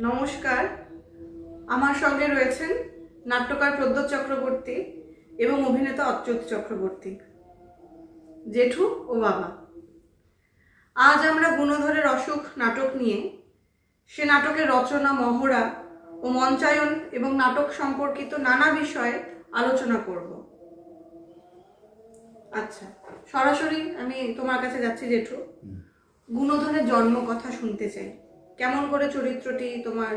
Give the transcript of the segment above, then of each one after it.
নমস্কার, আমার সঙ্গে রয়েছেন নাট্যকার প্রদ্যোৎ চক্রবর্তী এবং অভিনেতা অচ্যুত চক্রবর্তী, জেঠু ও বাবা। আজ আমরা গুণধরের অসুখ নাটক নিয়ে সে নাটকের রচনা, মহড়া ও মঞ্চায়ন এবং নাটক সম্পর্কিত নানা বিষয়ে আলোচনা করব। আচ্ছা, সরাসরি আমি তোমার কাছে যাচ্ছি জেঠু। গুণধরের জন্ম কথা শুনতে চাই। কেমন করে চরিত্রটি তোমার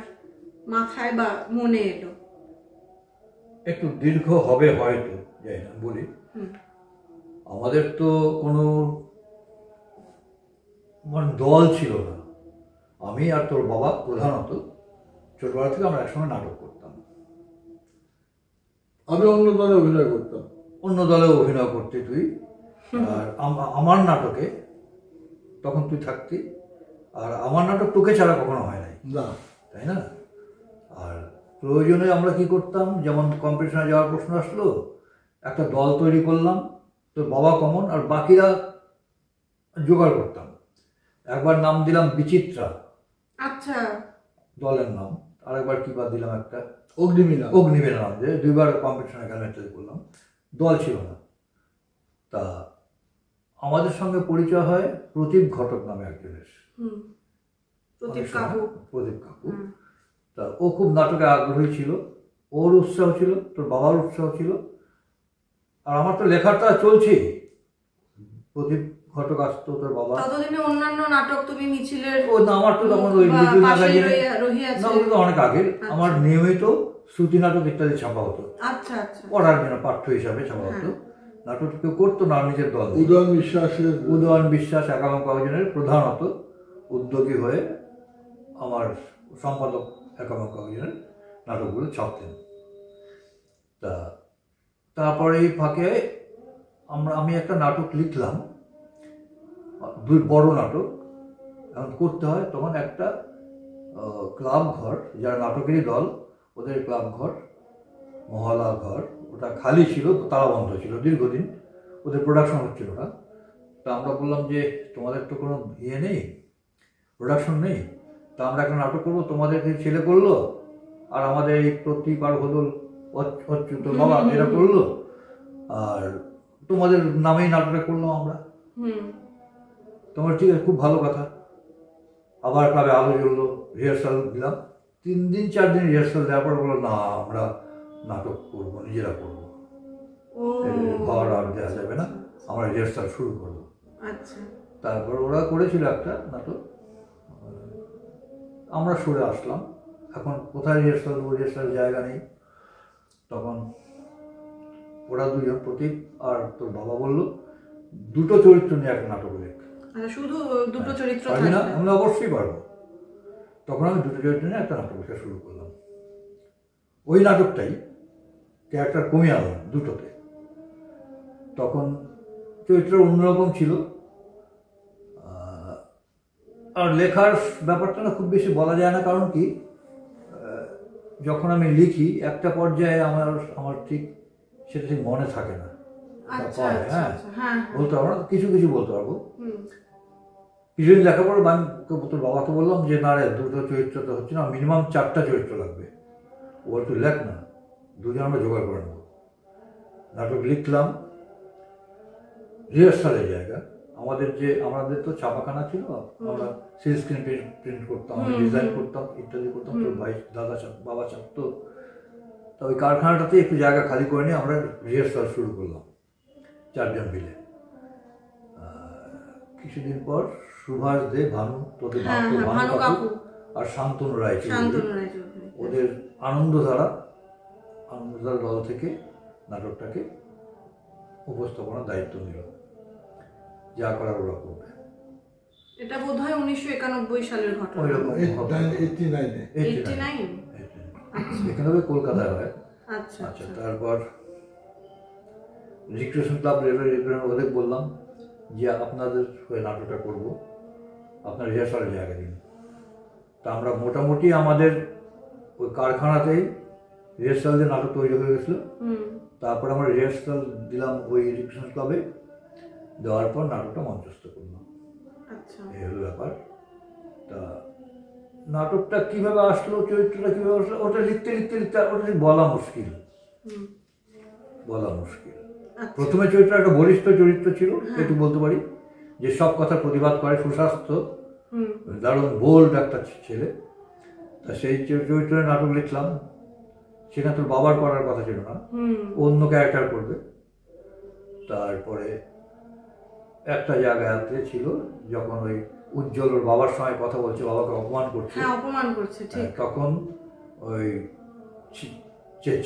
মাথায় বা মনে এলো? একটু দীর্ঘ হবে হয়তো, যাই না বলি। আমাদের তো কোনো দল ছিল না। আমি আর তোর বাবা প্রধানত ছোটবেলা থেকে আমরা একসঙ্গে নাটক করতাম। আমি অন্য দলে অভিনয় করতাম। অন্য দলে অভিনয় করতে তুই, আর আমার নাটকে তখন তুই থাকতি। আর আমার নাটক তোকে ছাড়া কখনো হয় নাই, না, তাই না? আর প্রয়োজনে আমরা কি করতাম, যেমন কম্পিটিশনে যাওয়ার প্রশ্ন আসলো, একটা দল তৈরি করলাম, তোর বাবা কমন আর বাকিরা জোগাড় করতাম। একবার নাম দিলাম বিচিত্রা, আচ্ছা, দলের নাম। আরেকবার কি বাদ দিলাম, একটা অগ্নিমীরা নাম দিয়ে দুইবার কম্পিটিশনে গেলাম, ইত্যাদি করলাম। দল ছিল না। তা আমাদের সঙ্গে পরিচয় হয় প্রদীপ ঘটক নামে একজনের। প্রদীপ কাকু। তা ও খুব নাটকে আগ্রহী ছিল, ওর উৎসাহ ছিল, তোর বাবার উৎসাহ ছিল, আর আমার তো লেখাটা চলছে। প্রদীপ ঘটক আসতো, তোর বাবা। ততদিনে অন্যান্য নাটক তুমি মিছিলের আমার তো তখন ওই অনেক আগে আমার নিয়মিত শ্রুতি নাটক ইত্যাদি ছাপা হতো। আচ্ছা আচ্ছা, পড়ার জন্য পাঠ্য হিসাবে ছাপা হতো। নাটক কেউ করতো না, নিজের দল। উদয়ন বিশ্বাস একাম কাগজনের প্রধানত উদ্যোগী হয়ে আমার সম্পাদক একাম কাগজনের নাটকগুলো ছাপতেন। তারপরে এই ফাঁকে আমি একটা নাটক লিখলাম, দুই বড় নাটক। এখন করতে হয় তখন একটা ক্লাব ঘর, যারা নাটকেরই দল, ওদের ক্লাব ঘর, মহলা ঘর, ওটা খালি ছিল, তালা বন্ধ ছিল দীর্ঘদিন, ওদের প্রোডাকশন হচ্ছিল না। তা আমরা বললাম যে তোমাদের তো কোনো ইয়ে নেই, প্রোডাকশন নেই, তা আমরা একটা নাটক করবো, তোমাদের ছেলে করলো আর আমাদের এই প্রতীপ আর হদল অচ্যুত বাবা এরা করলো, আর তোমাদের নামেই নাটকটা করলাম আমরা। তোমার ঠিক আছে, খুব ভালো কথা। আবার ক্লাবে আলো জ্বললো, রিহার্সাল দিলাম। 3-4 দিন রিহার্সাল দেওয়ার পর বললো, না আমরা নাটক করবো, নিজেরা করবো, ঘর আর দেওয়া যাবে না, আমরা রিহার্সাল শুরু করবো। তারপর ওরা করেছিল একটা নাটক, আমরা সরে আসলাম। এখন কোথায় রিহার্সাল দেবো, রিহার্সালের জায়গা নেই। তখন ওরা দুজন, প্রতীক আর তোর বাবা, বললো দুটো চরিত্র নিয়ে একটা নাটক লেখ। শুধু দুটো চরিত্র না, আমরা অবশ্যই পারবো। তখন আমি দুটো চরিত্র নিয়ে একটা নাটক লেখা শুরু করলাম। ওই নাটকটাই ক্যারেক্টার কমিয়ে আনলাম দুটোতে। তখন চরিত্র অন্যরকম ছিল। আর লেখার ব্যাপারটা না খুব বেশি বলা যায় না, কারণ কি, যখন আমি লিখি একটা পর্যায়ে আমার ঠিক সেটা ঠিক মনে থাকে না। বলতে পারবো না, কিছু কিছু বলতে পারবো। কিছুদিন লেখার পর আমি তোর বাবাকে বললাম যে না রে, দুটো চরিত্র তো হচ্ছে না, মিনিমাম 4টা চরিত্র লাগবে। ও একটু লেখ না, দুজন আমরা জোগাড় করে নেবো। নাটক লিখলাম, রিহার্সালের জায়গা আমাদের তো ছাপাখানা ছিল, আমরা সিল স্ক্রিন প্রিন্ট করতাম, ডিজাইন করতাম, ইত্যাদি করতাম। তোর ভাই বাবা ছাপতো। তা ওই কারখানাটাতে একটু জায়গা খালি করে নিয়ে আমরা রিহার্সাল শুরু করলাম 4 জন মিলে। কিছুদিন পর সুভাষ দে, ভানু, তোদের ভানু কাকু আর শান্তনু রায়, ওদের আনন্দধারা দল থেকে নাটকটাকে উপস্থাপনার দায়িত্ব নিল। যা করার ওরা করবে। এটা বোধহয় 1991 সালের ঘটনা। এখানে কলকাতায় হয়। আচ্ছা, তারপর রিক্রিয়েশন ক্লাব ওদের বললাম যে আপনাদের হয়ে নাটকটা করবো, আপনার রিহার্সালের জায়গা দিন। তা আমরা মোটামুটি আমাদের ওই কারখানাতেই রিহার্সাল দিয়ে নাটক তৈরি হয়ে গেছিলো। তারপর আমরা রিহার্সাল দিলাম ওই রিক্রিয়েশন ক্লাবে, দেওয়ার পর নাটকটা মঞ্চস্থ করলাম। এই হলো ব্যাপার। তা নাটকটা কিভাবে আসলো, চরিত্রটা কিভাবে আসলো, ওটা লিখতে লিখতে লিখতে ওটা ঠিক বলা মুশকিল। আচ্ছা। প্রথমে চরিত্র একটা বলিষ্ঠ চরিত্র ছিল, একটু বলতে পারি, যে সব কথা প্রতিবাদ করে, সুস্বাস্থ্য, দারুণ বোল্ড একটা ছেলে। তা সেই চরিত্রের নাটক লিখলাম। সেখানে তোর বাবার করার কথা ছিল না, অন্য ক্যারেক্টার করবে। তারপরে একটা জায়গাতে ছিল যখন ওই উজ্জ্বল ওর বাবার সঙ্গে কথা বলছে, বাবাকে অপমান করছে, তখন ওই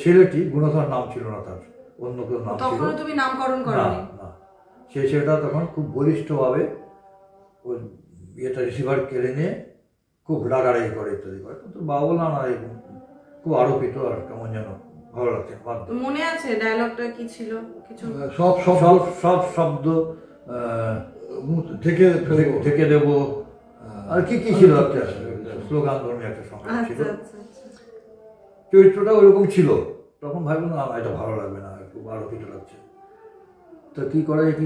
ছেলেটি, গুণধর নাম ছিল না তার, অন্য কেউ নাম ছিল, তুমি নামকরণ করনি না, সেই ছেলেটা তখন খুব বলিষ্ঠভাবে ওই ইয়েটা রিসিভার কেড়ে নিয়ে খুব রাগারাগি করে, ইত্যাদি করে। তো বাবা বললাম না, খুব আরোপিত, আর কেমন যেন ভালো লাগছে। মনে আছে ডায়লগটা কি ছিল? কিছু সব সব সব শব্দ ঢেকে দেবো, আর কি কি ছিল, একটা স্লোগান ধর্মী একটা সংখ্যা ছিল। চরিত্রটা ওইরকম ছিল। তখন ভাবলাম না, এটা ভালো লাগবে না, একটু আরোপিত লাগছে। তো কি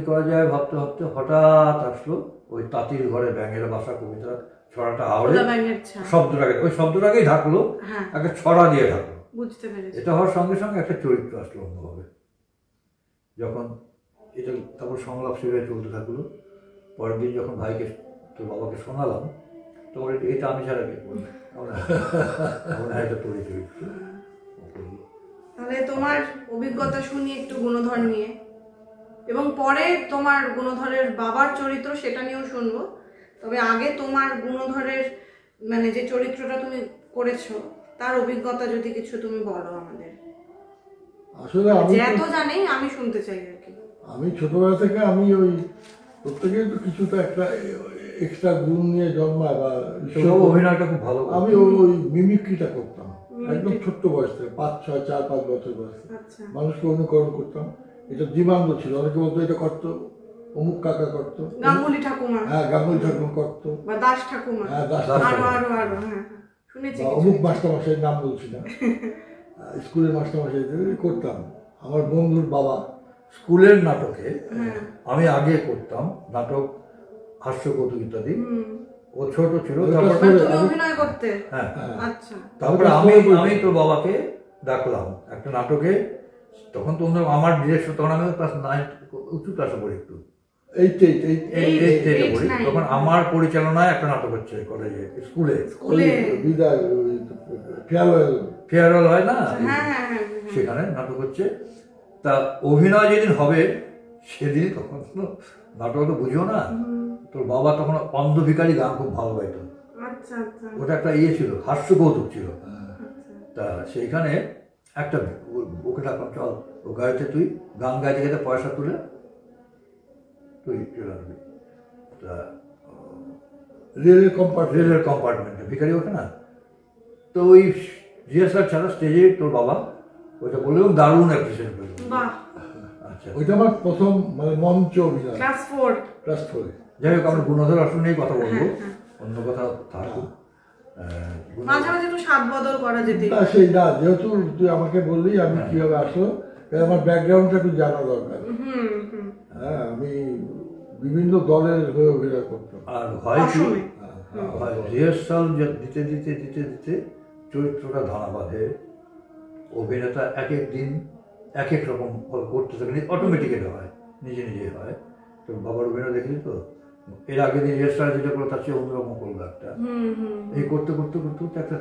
করা যায় ভাবতে ভাবতে হঠাৎ আসলো ওই তাঁতির ঘরে ব্যাঙের বাসা কবিতা ছড়াটা আওড়ে ওই শব্দটাকেই ঢাকলো, একটা ছড়া দিয়ে ঢাকলো। এটা হওয়ার সঙ্গে সঙ্গে একটা চরিত্র আসলো অন্যভাবে। যখন এটা তারপর সংলাপ সেভাবে চলতে থাকলো। পরের দিন যখন ভাইকে, তোর বাবাকে শোনালাম, তখন এটা আমি ছাড়া কে করবে, এটা তৈরি চরিত্র। তাহলে তোমার অভিজ্ঞতা শুনি একটু গুণধর নিয়ে, এবং পরে তোমার গুণধরের বাবার চরিত্র সেটা নিয়েও শুনবো। তবে আগে তোমার গুণধরের মানে যে চরিত্রটা তুমি করেছো তার অভিজ্ঞতা যদি কিছু তুমি বলো আমাদের। আসলে আমি এত জানি, আমি শুনতে চাই আর কি। আমি ছোটবেলা থেকে আমি ওই প্রত্যেকের তো কিছুটা একটা এক্সট্রা গুণ নিয়ে জন্মায়, বা অভিনয়টা খুব ভালো। আমি ওই মিমিক্রিটা করতাম একদম ছোট্ট বয়স থেকে, 4-5 বছর বয়সে মানুষকে অনুকরণ করতাম। এটা জীবাঙ্গ ছিল, অনেকে বলতো এটা করতো অমুক কাকা করতো, গাঙ্গুলি ঠাকুমা, গাঙ্গুলি ঠাকুমা করতো, বা দাস ঠাকুমা, দাস ঠাকুমা, শুনেছি। অমুক মাস্টারমশাইয়ের নাম বলছি না, স্কুলের মাস্টারমশাই করতাম। আমার বন্ধুর বাবা স্কুলের নাটকে আমি আগে করতাম নাটক, হাস্যকৌতুক ইত্যাদি। ও ছোট ছিল, অভিনয় করতে। তারপরে আমি তোর বাবাকে ডাকলাম একটা নাটকে। তখন তো আমার ডিরেক্টর, তখন আমি ক্লাস 9 উঁচু ক্লাসে পড়ি, একটু 8 পড়ি। তখন আমার পরিচালনায় একটা নাটক হচ্ছে কলেজে, স্কুলে ফেয়ারওয়েল হয় না, সেখানে নাটক হচ্ছে। তা অভিনয় যেদিন হবে সেদিনই, তখন নাটক তো বুঝিও না। তোর বাবা তখন অন্ধ ভিখারি গান খুব ভালো পাইতো, ওটা একটা ইয়ে ছিল, হাস্য কৌতুক ছিল। তা সেইখানে একটা ওকে ডাকলাম, চল ও গাড়িতে তুই গান গাইতে গাইতে পয়সা তুলে তুই চলে আসবি। তা রেলের কম্পার্টমেন্টে ভিখারি ওঠে না, তো ওই রিহার্সাল ছাড়া স্টেজে তোর বাবা ওইটা বললো, এবং দারুণ অ্যাপ্রিসিয়েট করলো। আচ্ছা, ওইটা আমার প্রথম মানে মঞ্চ অভিনয়, ক্লাস 4। যাই হোক, আমরা গুণধর আসন নিয়েই কথা বলবো, অন্য কথা থাকুক। মাঝে মাঝে একটু স্বাদ বদল করা যেতে না, সেই না, যেহেতু তুই আমাকে বললি আমি কিভাবে আসলো, আমার ব্যাকগ্রাউন্ডটা একটু জানা দরকার। হ্যাঁ, আমি বিভিন্ন দলের হয়ে অভিনয় করতাম। আর হয় কি, রিহার্সাল দিতে দিতে দিতে দিতে চরিত্রটা ধারা বাঁধে। অভিনেতা এক এক দিন এক এক রকম করতে থাকে, অটোমেটিক্যালি হয়, নিজে নিজে হয়। তো বাবার অভিনয় দেখলি তো, এর আগের দিন রিহার্সাল যেটা করলো তার চেয়ে অন্যরকম করলো একটা। এই করতে করতে করতে করতে একটা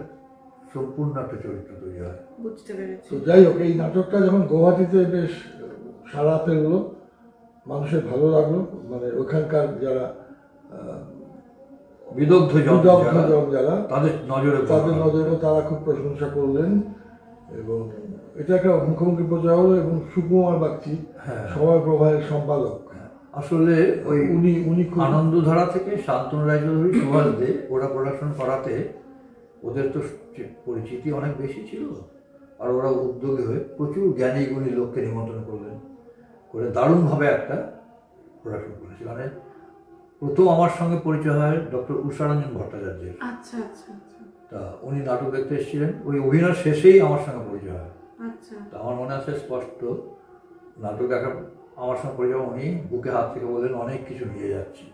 সম্পূর্ণ একটা চরিত্র তৈরি হয়। বুঝতে পেরেছি। তো যাই হোক, এই নাটকটা যখন গৌহাটিতে বেশ সাড়া ফেললো, মানুষের ভালো লাগলো, মানে ওখানকার যারা বিদগ্ধ যারা তাদের নজরে তারা খুব প্রশংসা করলেন, এবং এটা একটা মুখোমুখি প্রচার হলো। এবং সুকুমার বাগচি সময় প্রবাহের সম্পাদক, আসলে ওই উনি আনন্দধারা থেকে শান্তনু রায়চৌধুরী, সুভাষ দে, ওরা প্রোডাকশন করাতে ওদের তো পরিচিতি অনেক বেশি ছিল, আর ওরা উদ্যোগী হয়ে প্রচুর জ্ঞানী গুণী লোককে নিমন্ত্রণ করলেন, করে দারুণভাবে একটা প্রোডাকশন করলেন। সেখানে প্রথম আমার সঙ্গে পরিচয় হয় ডক্টর উষারঞ্জন ভট্টাচার্যের। তা উনি নাটক দেখতে এসেছিলেন, ওই অভিনয় শেষেই আমার সঙ্গে পরিচয় হয়। তা আমার মনে আছে স্পষ্ট, নাটক দেখা আমার সঙ্গে পরিচয়, উনি বুকে হাত থেকে বললেন, অনেক কিছু নিয়ে যাচ্ছি।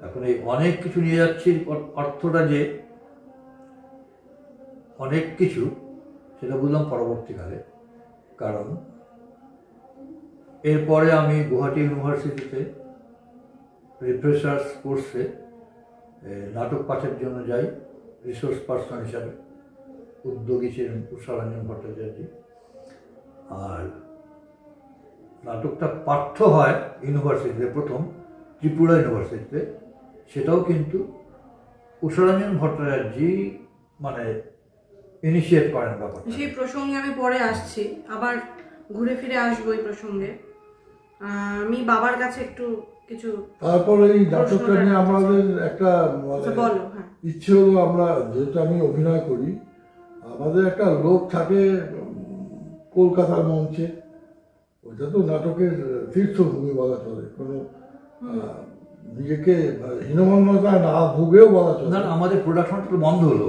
এখন এই অনেক কিছু নিয়ে যাচ্ছি অর্থটা যে অনেক কিছু, সেটা বুঝলাম পরবর্তীকালে। কারণ এরপরে আমি গুয়াহাটি ইউনিভার্সিটিতে রিফ্রেশার্স কোর্সে নাটক পাঠের জন্য যাই, রিসোর্স পার্সন হিসাবে। উদ্যোগী ছিলেন উষারঞ্জন ভট্টাচার্য। আর নাটকটা পাঠ্য হয় ইউনিভার্সিটিতে, প্রথম ত্রিপুরা ইউনিভার্সিটিতে। সেটাও কিন্তু উষারঞ্জন ভট্টাচার্য মানে ইনিশিয়েট করেন ব্যাপারটা। সেই প্রসঙ্গে আমি পরে আসছি, আবার ঘুরে ফিরে আসবো এই প্রসঙ্গে। আমি বাবার কাছে একটু কিছু তারপরে এই নাটকটা নিয়ে আমাদের একটা বলো। হ্যাঁ, ইচ্ছে হলো, আমরা যেহেতু আমি অভিনয় করি, আমাদের একটা লোক থাকে কলকাতার মঞ্চে, ওইটা তো নাটকের তীর্থভূমি বলা চলে, কোনো নিজেকে হীনমন্যতা না ভুগেও বলা চলে। না, আমাদের প্রোডাকশনটা তো বন্ধ হলো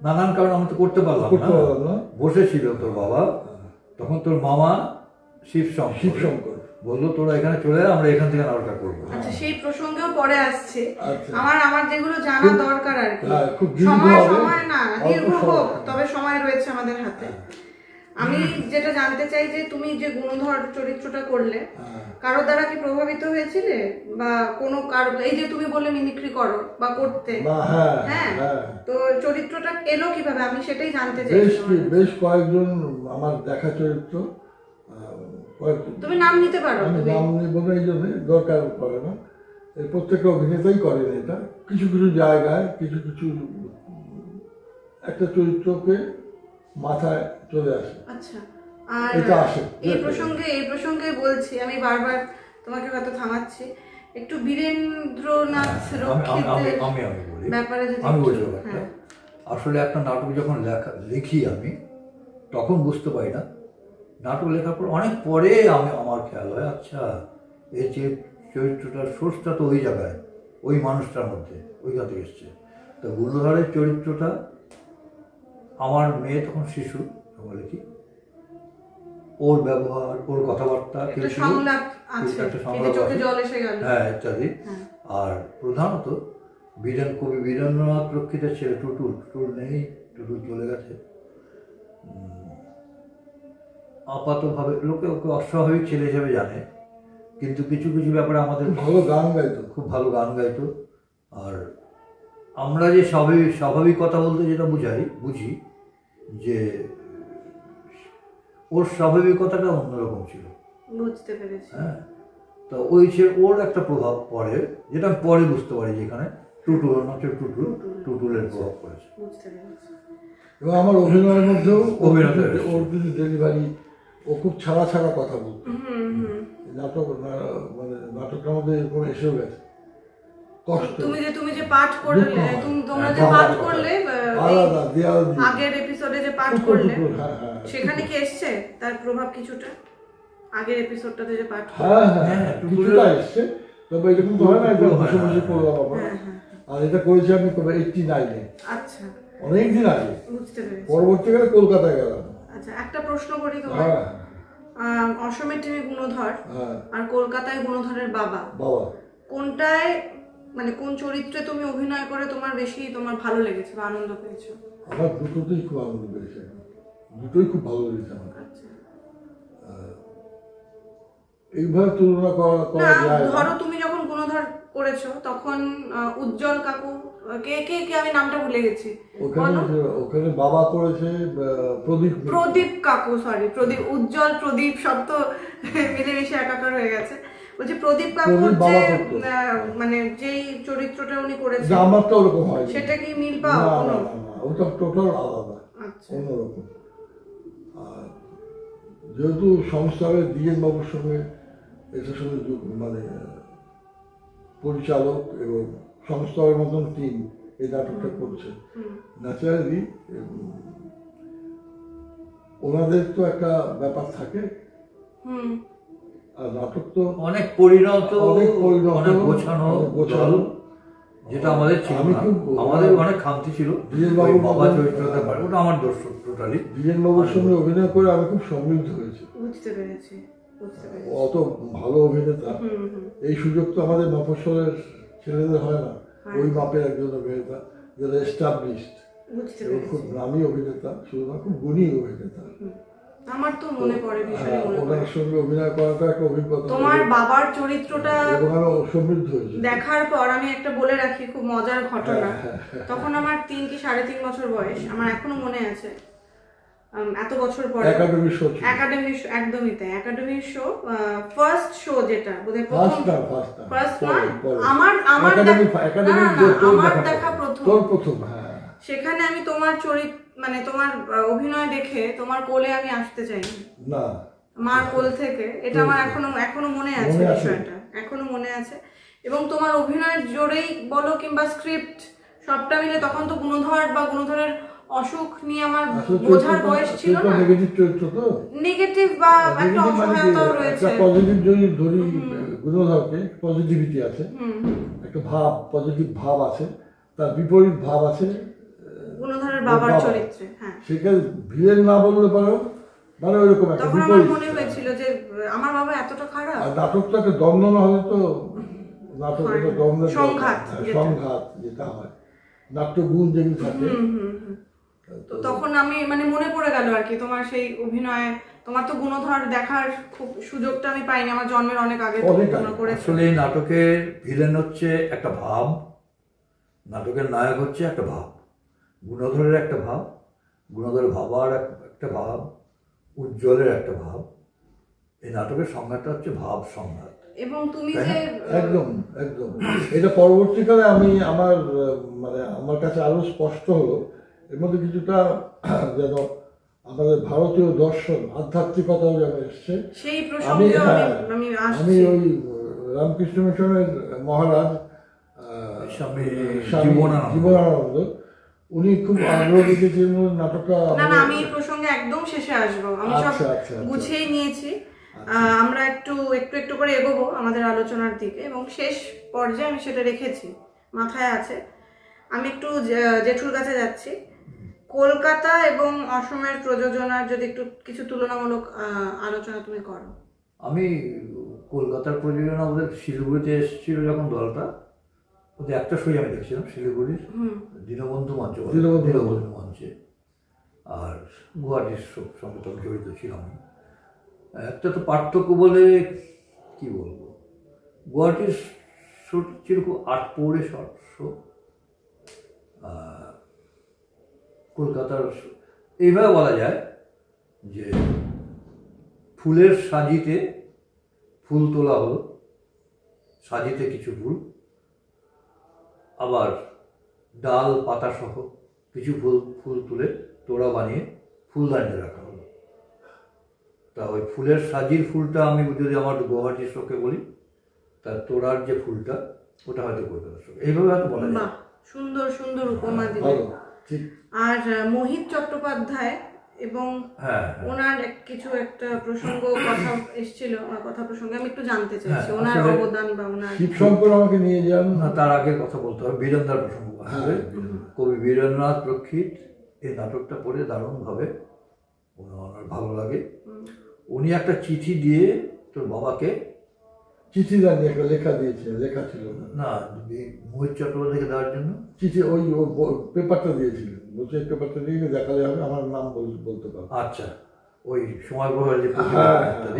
নানান কারণে, আমি তো করতে পারলাম না। বসেছিল তোর বাবা, তখন তোর মামা শিবশঙ্কর বললো তোরা এখানে চলে আয়, আমরা এখান থেকে নাটকটা করবো। আচ্ছা, সেই প্রসঙ্গেও পরে আসছে। আমার যেগুলো জানা দরকার আর কি, সময় না দীর্ঘ হোক, তবে সময় রয়েছে আমাদের হাতে। আমি যেটা জানতে চাই যে তুমি যে গুণধর চরিত্রটা করলে, কারো দ্বারা কি প্রভাবিত হয়েছিলে, বা কোনো কারো, এই যে তুমি বললে মিমিক্রি করো বা করতে, হ্যাঁ, তো চরিত্রটা এলো কিভাবে, আমি সেটাই জানতে চাই। বেশ কয়েকজন আমার দেখা চরিত্র, তুমি নাম নিতে পারো। আমি নাম নিব না, এই জন্য দরকার পড়ে না। এই প্রত্যেকটা অভিনেতাই করেন এটা। কিছু কিছু জায়গায় কিছু কিছু একটা চরিত্রকে মাথায় চলে আসে। আচ্ছা, আর এটা আসে। এই প্রসঙ্গে বলছি, আমি বারবার তোমাকে হয়তো থামাচ্ছি, একটু বীরেন্দ্রনাথ রক্ষিতের ব্যাপারে যদি আমি বলছি। আসলে একটা নাটক যখন লিখি আমি, তখন বুঝতে পারি না। নাটক লেখার পর অনেক পরে আমার খেয়াল হয়, আচ্ছা এই যে চরিত্রটার সোর্সটা তো ওই জায়গায়, ওই মানুষটার মধ্যে, ওইখান থেকে এসছে। তো গুণধরের চরিত্রটা, আমার মেয়ে তখন শিশু, তখন লিখি, ওর ব্যবহার, ওর কথাবার্তা, হ্যাঁ ইত্যাদি। আর প্রধানত কবি বীরেন্দ্রনাথ রক্ষিতের ছেলে টুটুল নেই, টুটুল চলে গেছে। আপাতভাবে লোকে ওকে অস্বাভাবিক ছেলে হিসেবে জানে, কিন্তু কিছু কিছু ব্যাপারে আমাদের খুব ভালো গান গাইতো। আর আমরা যে স্বাভাবিক কথা বলতে যেটা বুঝি যে ওর স্বাভাবিকতাটা অন্যরকম ছিল, বুঝতে পেরেছি। হ্যাঁ, তো ওর একটা প্রভাব পড়ে, যেটা আমি পরে বুঝতে পারি, যেখানে টুটুলের প্রভাব পড়েছে। এবং আমার অভিনয়ের মধ্যেও ওর কিছু ডেলিভারি, ও খুব ছাড়া কথা বলতো। নাটকটার মধ্যে এরকম এসেও গেছে। তুমি যে পাঠ করলে, তোমরা যে পাঠ করলে আগের এপিসোডে যে পাঠ করলে, সেখানে কি এসছে তার প্রভাব কিছুটা? আগের এপিসোডটাতে যে পাঠ কিছুটা এসছে, তবে এরকম তো হয় না, এটা বসে বসে পড়লাম আমার। আর এটা করেছি আমি 89-এ। আচ্ছা, অনেকদিন আগে। বুঝতে পেরেছি। পরবর্তীকালে কলকাতায় গেলাম। আচ্ছা, একটা প্রশ্ন করি তোমার। অসমের টিমে গুণধর আর কলকাতায় গুণধরের বাবা, কোনটায়, মানে কোন চরিত্রে তুমি অভিনয় করে তোমার ভালো লেগেছে বা আনন্দ পেয়েছো? আমার দুটোতেই খুব আনন্দ পেয়েছে, দুটোই খুব ভালো লেগেছে আমার। আচ্ছা, এইভাবে তুলনা করা যায়। ধরো তুমি যখন গুণধর করেছো, তখন উজ্জ্বল কাকু, কে আমি নামটা ভুলে গেছি। ওখানে বাবা করেছে প্রদীপ কাকু, সরি প্রদীপ, উজ্জ্বল প্রদীপ সব তো মিলেমিশে একাকার হয়ে গেছে। বলছি প্রদীপ কাকুর যে মানে যেই চরিত্রটা উনি করেছেন, আমারটা ওরকম হয়, সেটা কি মিল পাও? না, ওটা টোটাল আলাদা, অন্যরকম। আর যেহেতু সংস্থানের ডিএন বাবুর সঙ্গে এটার সঙ্গে মানে পরিচালক এবং সংস্থার মতন টিম এই নাটকটা করছে, ন্যাচারালি ওনাদের তো একটা ব্যাপার থাকে। আর নাটক তো অনেক পরিণত, অনেক গোছানো, যেটা আমাদের ছিল না। আমাদের অনেক খামতি ছিল। বাবা চরিত্রটা পারে, ওটা আমার দোষ টোটালি। ডিএন বাবুর সঙ্গে অভিনয় করে আমি খুব সমৃদ্ধ হয়েছি। বুঝতে পেরেছি। অত ভালো অভিনেতা, এই সুযোগ তো আমাদের মফস্বলের ছেলেদের হয় না। ওই মাপের একজন অভিনেতা যারা এস্টাবলিশড। বুঝতে এবং পেরেছি। খুব নামী অভিনেতা, শুধু না খুব গুণী অভিনেতা। আমার তো মনে পড়ে, ভীষণই মনে পড়ে। ওনার সঙ্গে অভিনয় করাটা একটা অভিজ্ঞতা। তোমার বাবার চরিত্রটা এবং আরো সমৃদ্ধ হয়েছে। দেখার পর আমি একটা বলে রাখি, খুব মজার ঘটনা। তখন আমার 3 কি 3.5 বছর বয়স, আমার এখনো মনে আছে। এত বছর পরে একাডেমি শো, একদমই তাই, একাডেমি শো, ফার্স্ট শো, যেটা বোধহয় ফার্স্ট না, আমার দেখা প্রথম। হ্যাঁ, সেখানে আমি তোমার মানে তোমার অভিনয় দেখে তোমার কোলে আমি আসতে চাইনি না, মার কোল থেকে। এটা আমার এখনো মনে আছে, বিষয়টা এখনো মনে আছে। এবং তোমার অভিনয়ের জোরেই বলো কিংবা স্ক্রিপ্ট সবটা মিলে, তখন তো গুণধরের অসুখ নিয়ে আমার বোঝার বয়স ছিল না। নেগেটিভ চরিত্র তো, নেগেটিভ বা একটা অসহায়তাও রয়েছে। পজিটিভ যদি ধরি, গুণধরকে পজিটিভিটি আছে, একটা পজিটিভ ভাব আছে, তার বিপরীত ভাব আছে গুণধরের বাবার চরিত্রে। হ্যাঁ, সেখানে ভিলেন না বললে পারো, মানে ওইরকম একটা তখন আমার মনে হয়েছিল যে আমার বাবা এতটা খারাপ। আর নাটকটাকে দ্বন্দ্ব না হলে তো, নাটকটা দ্বন্দ্ব, সংঘাত যেটা হয়, নাট্যগুণ যেগুলো থাকে। তো তখন আমি মানে মনে পড়ে গেল আর কি তোমার সেই অভিনয়ে। তোমার তো গুণধর দেখার খুব সুযোগটা আমি পাইনি, আমার জন্মের অনেক আগে করেছি। আসলে নাটকের ভিলেন হচ্ছে একটা ভাব, নাটকের নায়ক হচ্ছে একটা ভাব, গুণধরের একটা ভাব, গুণধরের ভাবার একটা ভাব, উজ্জ্বলের একটা ভাব। এই নাটকের সংজ্ঞাটা হচ্ছে ভাব সংঘাত। এবং তুমি যে একদম এটা পরবর্তীকালে আমার কাছে আরো স্পষ্ট হলো। এর মধ্যে কিছুটা যেন আমাদের ভারতীয় দর্শন, আধ্যাত্মিকতাও যেন এসছে। সেই প্রসঙ্গে আমি ওই রামকৃষ্ণ মিশনের মহারাজ স্বামী জীবনানন্দ, উনি খুব আগ্রহ দিয়েছিলেন নাটকটা। না, আমি এই প্রসঙ্গে একদম শেষে আসবো, আমি সব গুছিয়ে নিয়েছি। আমরা একটু করে এগোবো আমাদের আলোচনার দিকে, এবং শেষ পর্যায়ে আমি সেটা রেখেছি, মাথায় আছে। আমি একটু জেঠুর কাছে যাচ্ছি। কলকাতা এবং অসমের প্রযোজনার যদি একটু কিছু তুলনামূলক আলোচনা তুমি করো। আমি কলকাতার প্রযোজনা ওদের শিলিগুড়িতে এসেছিল যখন দলটা, ওদের একটা শোই আমি দেখছিলাম শিলিগুড়ির দীনবন্ধু মঞ্চে, আর গুয়াহাটির সঙ্গে তো জড়িত ছিলাম। একটা তো পার্থক্য বলে কি বলবো, গুয়াহাটির শো ছিল খুব আটপৌরে শো, কলকাতার এইভাবে বলা যায় যে ফুলের সাজিতে ফুল তোলা হলো, সাজিতে কিছু ফুল, আবার ডাল পাতা সহ কিছু ফুল তুলে তোড়া বানিয়ে ফুলদানিতে রাখা হলো। তা ওই ফুলের সাজির ফুলটা আমি যদি আমার গুয়াহাটির শোকে বলি, তার তোড়ার যে ফুলটা ওটা হয়তো কলকাতার শোক, এইভাবে হয়তো বলা যায়। সুন্দর উপমা দিলে। আর মোহিত চট্টোপাধ্যায় এবং ওনার কিছু একটা প্রসঙ্গ কথা এসেছিল, কথা প্রসঙ্গে আমি একটু জানতে চাইছি, ওনার অবদান বা ওনার শিবশঙ্কর আমাকে নিয়ে যান। না, তার আগে কথা বলতে হবে বীরেন্দ্র প্রসঙ্গ। কবি বীরেন্দ্রনাথ রক্ষিত এই নাটকটা পড়ে দারুণভাবে ওনার ভালো লাগে। উনি একটা চিঠি দিয়ে তোর বাবাকে, চিঠি জানি একটা লেখা দিয়েছে, লেখা ছিল না মোহিত চট্টোপাধ্যায়কে দেওয়ার জন্য চিঠি, ওই পেপারটা দিয়েছিলেন, বলছে এই পেপারটা দিয়ে দেখালে হবে, আমার নাম বলতে পারবো। আচ্ছা, ওই সময় প্রভাবের যে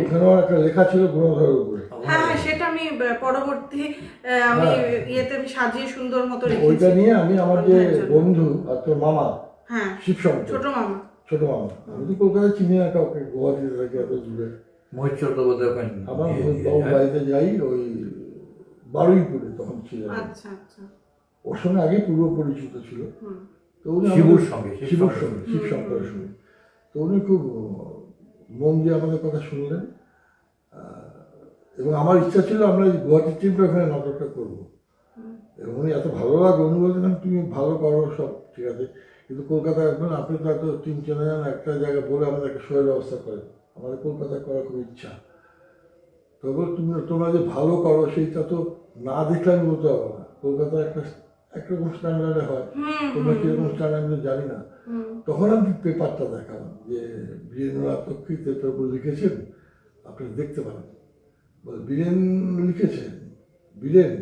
ওখানেও একটা লেখা ছিল গুণধরের উপরে। হ্যাঁ, সেটা আমি পরবর্তী আমি ইয়েতে আমি সাজিয়ে সুন্দর মতো রেখেছি। ওইটা নিয়ে আমি আমার যে বন্ধু আর তোর মামা, হ্যাঁ শিবশঙ্কর, ছোট মামা, আমি তো কলকাতায় চিনি না কাউকে, গুয়াহাটিতে থাকি এত দূরে। মোহিত চট্টোপাধ্যায় আমার বাড়িতে যাই, ওই বারুইপুরে তখন ছিলেন। আচ্ছা, ওর সঙ্গে আগে পূর্ব পরিচিত ছিল, তো উনি শিবশঙ্করের সঙ্গে, তো উনি খুব মন দিয়ে আমাদের কথা শুনলেন। এবং আমার ইচ্ছা ছিল আমরা গুয়াহাটির টিমটা ওখানে নাটকটা করবো, এবং উনি এত ভালো লাগলো, উনি বলছিলেন তুমি ভালো করো, সব ঠিক আছে, কিন্তু কলকাতায় আসবেন, আপনি তো এত টিম চেনে যান, একটা জায়গায় বলে আমাদের একটা শোয়ের ব্যবস্থা করেন, আমাদের কলকাতায় করার খুব ইচ্ছা। তবে তোমরা যে ভালো করো সেইটা তো না দেখলে আমি বলতে পারবো না, কলকাতায় একরকম স্ট্যান্ডার্ডে হয়, তোমরা কিরকম স্ট্যান্ডার্ড জানি না। তখন আমি পেপারটা দেখালাম যে বীরেন্দ্রনাথ রক্ষিত এটার উপর লিখেছেন, আপনি দেখতে পারেন। বলে বীরেন লিখেছেন? বীরেন?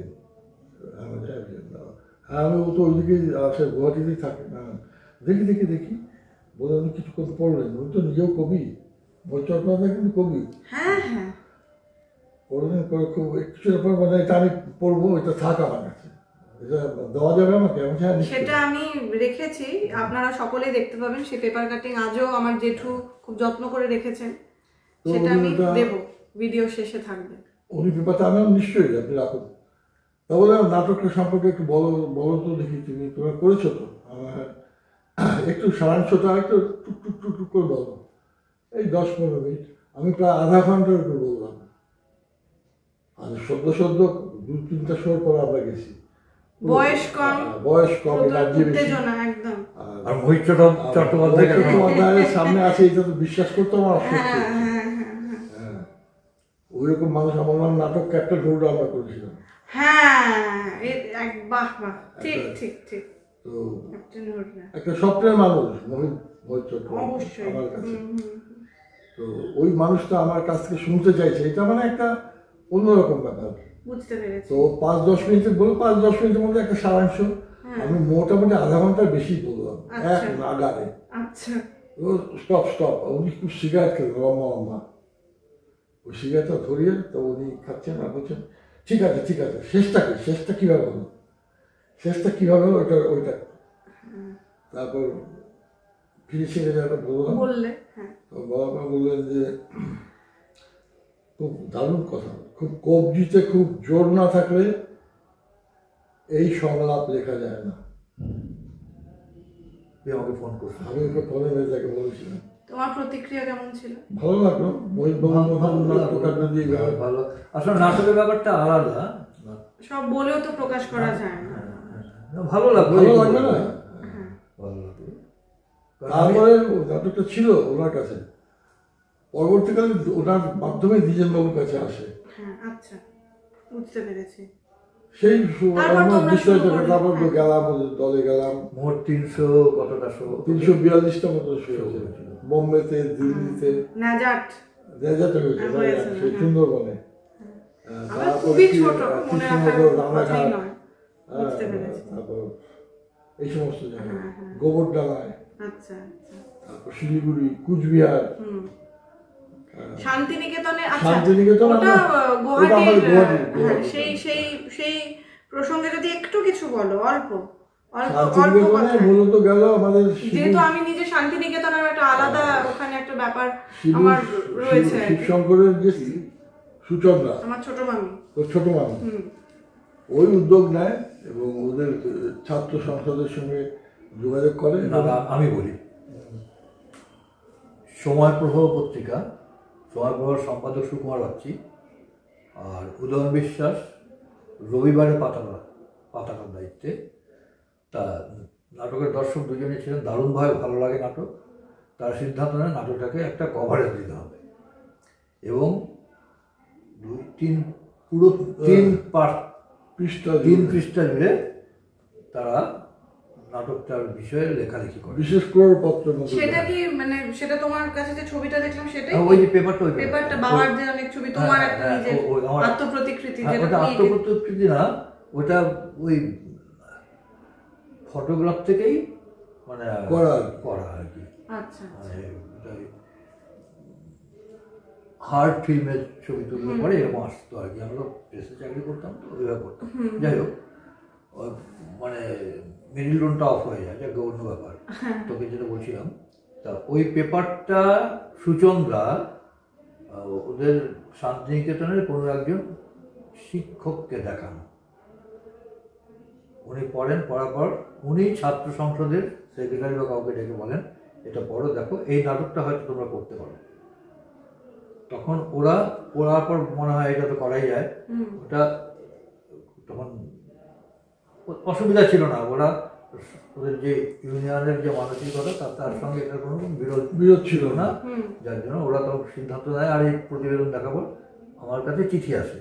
হ্যাঁ, আমি ও তো ওইদিকে আসে, গুয়াহাটিতেই থাকে না। দেখি দেখি দেখি বলে উনি কিছুক্ষণ পড়লেন, উনি তো নিজেও কবি, বই চট্টোপাধ্যায় কিন্তু কবি। হ্যাঁ হ্যাঁ পড়লেন, পরে খুব একটু পর মানে এটা আমি পড়বো, এটা থাক আমার কাছে, এটা দেওয়া যাবে আমাকে? আমি হ্যাঁ নিশ্চয়ই। সেটা আমি রেখেছি, আপনারা সকলেই দেখতে পাবেন। সেই পেপার কাটিং আজও আমার জেঠু খুব যত্ন করে রেখেছেন, তো সেটা উনি আমি ওটা- দেব, ভিডিও শেষে থাকবে। উনি পেপারটা আমি নিশ্চয়ই, আপনি রাখুন। তা বলে নাটকটা সম্পর্কে একটু বলো বলো তো দেখি, তুমি তোমরা করেছো তো, আমার একটু সারাংশটা একটু টুক টুক টুক টুক করে বলো, এই 10-15 মিনিট। আমি প্রায় আধা ঘন্টার উপর বললাম, আর সদ্য 2-3টা শোর পর আমরা গেছি। বয়স কম, বয়স কম, এনার্জি বেশি। উত্তেজনা একদম। আর মোহিত চট্টোপাধ্যায় চট্টোপাধ্যায়ের সামনে আছে, এটা তো বিশ্বাস করতে আমার অসুখ হ্যাঁ হচ্ছে। হ্যাঁ হ্যাঁ হ্যাঁ হ্যাঁ, ওইরকম মানুষ আমার নাটক ক্যাপ্টেন হুড আমরা করেছিলাম। হ্যাঁ বাহ বাহ, ঠিক ঠিক ঠিক। তো ক্যাপ্টেন হুডরা একটা স্বপ্নের মানুষ মোহিত চট্টোপাধ্যায় অবশ্যই। আমার কাছে। হুম, হুম, তো ওই মানুষটা আমার কাছ থেকে শুনতে চাইছে, এটা মানে একটা অন্যরকম ব্যাপার। বুঝতে পেরেছি। তো 5-10 মিনিট বলবো, 5-10 মিনিটের মধ্যে একটা সারাংশ। আমি মোটামুটি আধা ঘন্টার বেশি বললাম এক নাগারে। আচ্ছা ও স্টপ, উনি খুব সিগারেট খেলেন লম্বা লম্বা, ওই সিগারেটটা ধরিয়ে তো উনি খাচ্ছেন আর বলছেন ঠিক আছে শেষটা কীভাবে হলো, ওইটা। তারপর ফিনিশিং এ যারা বললাম, বললে হ্যাঁ তো বাবা বললেন যে খুব দারুণ কথা, খুব কবজিতে খুব জোর না থাকলে এই সংলাপ লেখা যায় না। আমাকে ফোন করছে, আমি ওকে ফোনে তাকে বলেছিলাম। তোমার প্রতিক্রিয়া কেমন ছিল? ভালো লাগলো, মোহিত বন্দ্যোপাধ্যায় দিয়ে ভালো। আসলে নাটকের ব্যাপারটা আলাদা, সব বলেও তো প্রকাশ করা যায় না। ভালো লাগলো, ভালো লাগবে না? ভালো লাগলো। তারপরে নাটকটা ছিল ওনার কাছে, পরবর্তীকালে ওনার মাধ্যমে দ্বিজেনবাবুর কাছে আসে। হ্যাঁ আচ্ছা, বুঝতে পেরেছি। সেই তারপর তোমরা শুরু করলে। তারপর তো গেলাম, ওদের দলে গেলাম। মোট 300 কতটা শো, 342টা মতো শো হয়েছিল, বোম্বেতে, দিল্লিতে, নাজাট হয়েছে, হয়েছে, সেই হ্যাঁ। সুন্দরবনে। আমরা খুবই ছোট, মনে কৃষ্ণনগর, রাখার কথাই রানাঘাট, নয়। বুঝতে পেরেছি। তারপর এই সমস্ত জায়গায়, হ্যাঁ, হ্যাঁ। গোবরডাঙ্গায়, আচ্ছা আচ্ছা। তারপর শিলিগুড়ি, কুচবিহার, হুম। শান্তিনিকেতনে, আচ্ছা শান্তিনিকেতন ওটা গুয়াহাটির, গুয়াহাটির। হ্যাঁ, সেই সেই সেই প্রসঙ্গে যদি একটু কিছু বলো, অল্প অল্প অল্প শান্তিনিকেতনে কথা। মূলত গেল আমাদের যেহেতু আমি নিজে শান্তিনিকেতনের একটা আলাদা ওখানে একটা ব্যাপার আমার রয়েছে আর কি। শিবশঙ্করের যে সুচন্দ্রা, আমার ছোট মামি। ওর ছোট মানুষ, হুম ওই উদ্যোগ নেয় এবং ওদের ছাত্র সংসদের সঙ্গে যোগাযোগ করে। না, আমি বলি, সময় প্রভাব পত্রিকা, সময় প্রভাব সম্পাদক সুকুমার বাগচি আর উদয়ন বিশ্বাস রবিবারে পাতাকার দায়িত্বে। তা নাটকের দর্শক দুজনে ছিলেন, দারুণভাবে ভালো লাগে নাটক। তার সিদ্ধান্ত নেয় নাটকটাকে একটা কভারেজ দিতে হবে এবং 3 পৃষ্ঠা জুড়ে তারা নাটকটার বিষয়ে লেখালেখি করে, বিশেষ করে পত্রের মধ্যে। সেটা কি মানে সেটা তোমার কাছে যে ছবিটা দেখলাম সেটাই? ওই যে পেপারটা, ওই পেপারটা বাবার যে অনেক ছবি, তোমার হ্যাঁ, একটা হ্যাঁ, নিজের আমার আত্মপ্রতিকৃতি, ওটা যেটা তুমি আত্মপ্রতিকৃতি না, ওটা ওই ফটোগ্রাফ থেকেই মানে করা আর কি। আচ্ছা হার্ড ফিল্মের ছবি তুললে পরে এরকম আসতো আর কি। আমরা প্রেসে চাকরি করতাম তো ওইভাবে করতাম। যাই হোক, মানে মিডিল টোনটা অফ হয়ে যায়, যাকে অন্য ব্যাপার। তোকে যেটা বলছিলাম, তা ওই পেপারটা সুচন্দ্রা ওদের শান্তিনিকেতনের কোনো একজন শিক্ষককে দেখানো। উনি পড়ার পর উনি ছাত্র সংসদের সেক্রেটারি বা কাউকে ডেকে বলেন, এটা পড়ো, দেখো এই নাটকটা হয়তো তোমরা করতে পারো। তখন ওরা পড়ার পর মনে হয় এটা তো করাই যায়। ওটা তখন অসুবিধা ছিল না, ওদের যে ইউনিয়নের যে মানসিকতা তার সঙ্গে এটার কোনো বিরোধ ছিল না, যার জন্য ওরা তখন সিদ্ধান্ত নেয়। আর এই প্রতিবেদন দেখাবো, আমার কাছে চিঠি আসে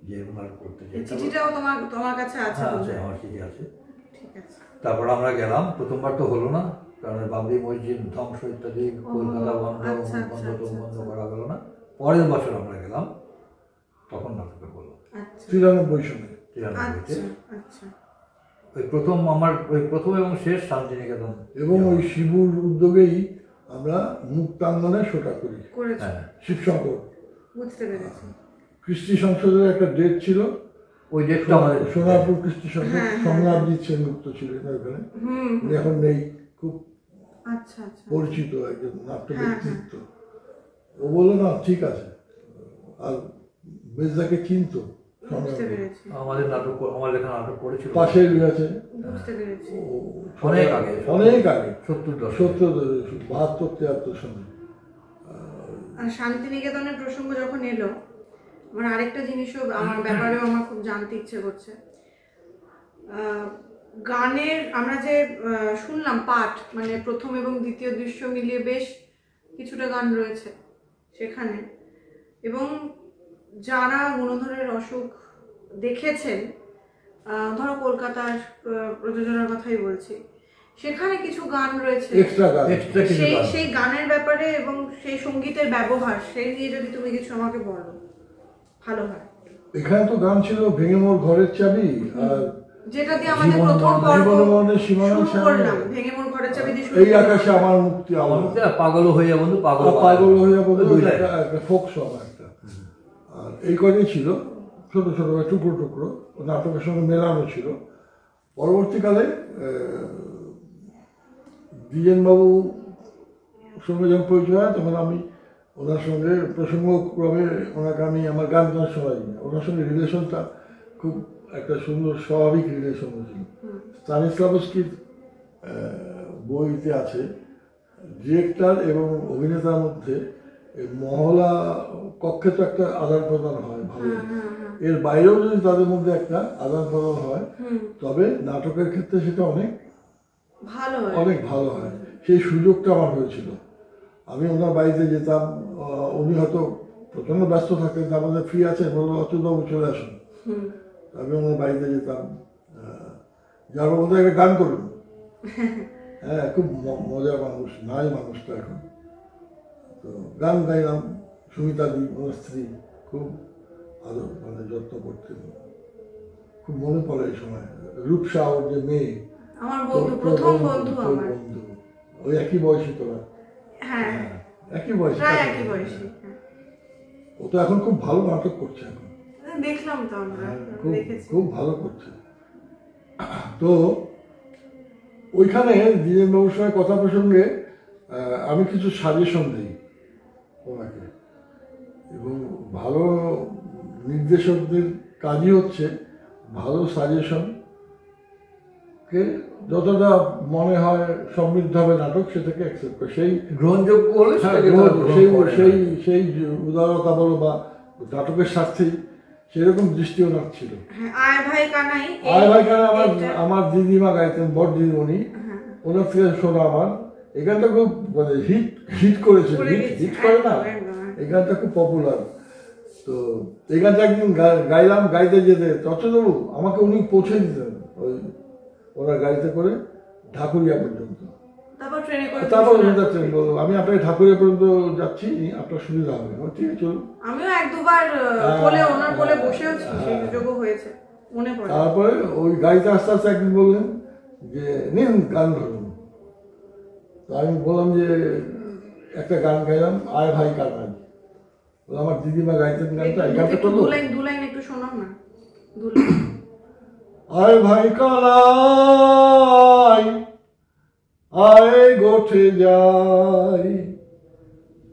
যে ওনার করতে চাই। চিঠিটাও তোমার কাছে আছে? আছে, আমার চিঠি আছে। ঠিক আছে। তারপর আমরা গেলাম, প্রথমবার তো হলো না, কারণ বাবরি মসজিদ ধ্বংস ইত্যাদি, কলকাতা বন্ধ করা গেল না। পরের বছর আমরা গেলাম, তখন নাটকটা হলো 93 সালে। 93-তে। ওই প্রথম এবং শেষ শান্তিনিকেতন। এবং ওই শিবুর উদ্যোগেই আমরা মুক্তাঙ্গনে শোটা করি, করেছে। শিবশঙ্কর বুঝতে পেরেছি। কৃষ্টি সংসদের একটা ডেট ছিল, ওই ডেটটা আমাদের সোনারপুর কৃষ্টি সংসদ, সংগ্রামজিৎ সেনগুপ্ত ছিলেন ওখানে, উনি এখন নেই, খুব আচ্ছা আচ্ছা পরিচিত একজন নাট্য ব্যক্তিত্ব। ও বললো না ঠিক আছে, আর মেজদাকে চিনতো, বুঝতে পেরেছি। আমাদের আমার লেখা নাটক করেছিল পাশে আছে, বুঝতে পেরেছি। অনেক আগে 72-73 সালে। আর শান্তিনিকেতনের প্রসঙ্গ যখন এলো, আমার আরেকটা জিনিসও আমার ব্যাপারেও আমার খুব জানতে ইচ্ছে করছে। গানের আমরা যে শুনলাম পাঠ, মানে প্রথম এবং দ্বিতীয় দৃশ্য মিলিয়ে বেশ কিছুটা গান রয়েছে সেখানে, এবং যারা গুণধরের অসুখ দেখেছেন, ধরো কলকাতার প্রযোজনার কথাই বলছি, সেখানে কিছু গান রয়েছে, সেই গানের ব্যাপারে এবং সেই সঙ্গীতের ব্যবহার, সেই নিয়ে যদি তুমি কিছু আমাকে বলো ভালো হয়। এখানে তো গান ছিল ভেঙে মোর ঘরের চাবি, আর যেটা দিয়ে আমাদের প্রথম পর্ব শুরু করলাম, ভেঙে মোর ঘরের চাবি দিয়ে শুরু এই আকাশে আমার মুক্তি, আমার মুক্তি, পাগল হইয়া বন্ধু, পাগল হইয়া বন্ধু, একটা ফোক সং একটা। আর এই কটাই ছিল, ছোট ছোট টুকরো টুকরো নাটকের সঙ্গে মেলানো ছিল। পরবর্তীকালে দ্বিজেনবাবুর সঙ্গে যখন পরিচয় হয়, তখন আমি ওনার সঙ্গে প্রসঙ্গক্রমে ওনাকে আমি আমার গান শোনাই। ওনার সঙ্গে রিলেশনটা খুব একটা সুন্দর স্বাভাবিক রিলেশন হয়েছিল। স্তানিস্লাভস্কির বইতে আছে ডিরেক্টর এবং অভিনেতার মধ্যে মহলা কক্ষে তো একটা আদান প্রদান হয় ভালো, এর বাইরেও যদি তাদের মধ্যে একটা আদান প্রদান হয়, তবে নাটকের ক্ষেত্রে সেটা অনেক ভালো হয়। সেই সুযোগটা আমার হয়েছিল। আমি ওনার বাড়িতে যেতাম, উনি হয়তো প্রচন্ড ব্যস্ত থাকতেন, আমাদের ফ্রি আছে, বললো অচ্যুতবাবু চলে আসুন। আমি ওনার বাড়িতে যেতাম, যার মধ্যে একটা গান করুন। হ্যাঁ, খুব মজার মানুষ, নাই মানুষটা এখন। তো গান গাইলাম, সুমিতা দি ওনার স্ত্রী খুব আদর, মানে যত্ন করতেন। খুব মনে পড়ে এই সময় রূপসা, ওর যে মেয়ে, আমার বন্ধু, প্রথম বন্ধু, ওই একই বয়সী তোরা। হ্যাঁ, একই বয়সী। ও তো এখন খুব ভালো নাটক করছে, এখন দেখলাম তো আমরা, খুব ভালো করছে। তো ওইখানে দ্বিজেনবাবুর সঙ্গে কথা প্রসঙ্গে আমি কিছু সাজেশন দিই ওনাকে, এবং ভালো নির্দেশকদের কাজই হচ্ছে ভালো সাজেশনকে যতটা মনে হয় সমৃদ্ধ হবে নাটক, সেটাকে অ্যাকসেপ্ট করে, সেই গ্রহণযোগ্য হলে সেই উদারতা বলো বা নাটকের স্বার্থেই সেরকম দৃষ্টি ওনার ছিল। আয় ভাই কানাই আমার দিদিমা গাইতেন, বড় দিদিমণি, ওনার থেকে শোনা আমার এই গানটা খুব মানে হিট করেছিল, হিট করে না, এই গানটা খুব পপুলার। তো এই গানটা একদিন গাইলাম, গাইতে যেতে চট্টবাবু আমাকে উনি পৌঁছে দিতেন ওই ওনার গাড়িতে করে ঢাকুরিয়া পর্যন্ত। তারপর ট্রেন বললো আমি আপনাকে ঢাকুরিয়া পর্যন্ত যাচ্ছি, আপনার সুবিধা হবে। ঠিক আছে, চলুন। আমিও এক দুবার ওনার কোলে বসেওছি, সেই সুযোগও হয়েছে, মনে পড়ে। তারপরে ওই গাড়িতে আস্তে আস্তে একদিন বললেন যে নিন গান ধরুন। তো আমি বললাম যে একটা গান গাইলাম, আয় ভাই কানাই। আমার দিদিমা গাইতেন গানটা, এই গানটা তো দু লাইন একটু শোনাও না। আয় ভাই কানাই, আয় গোঠে যাই,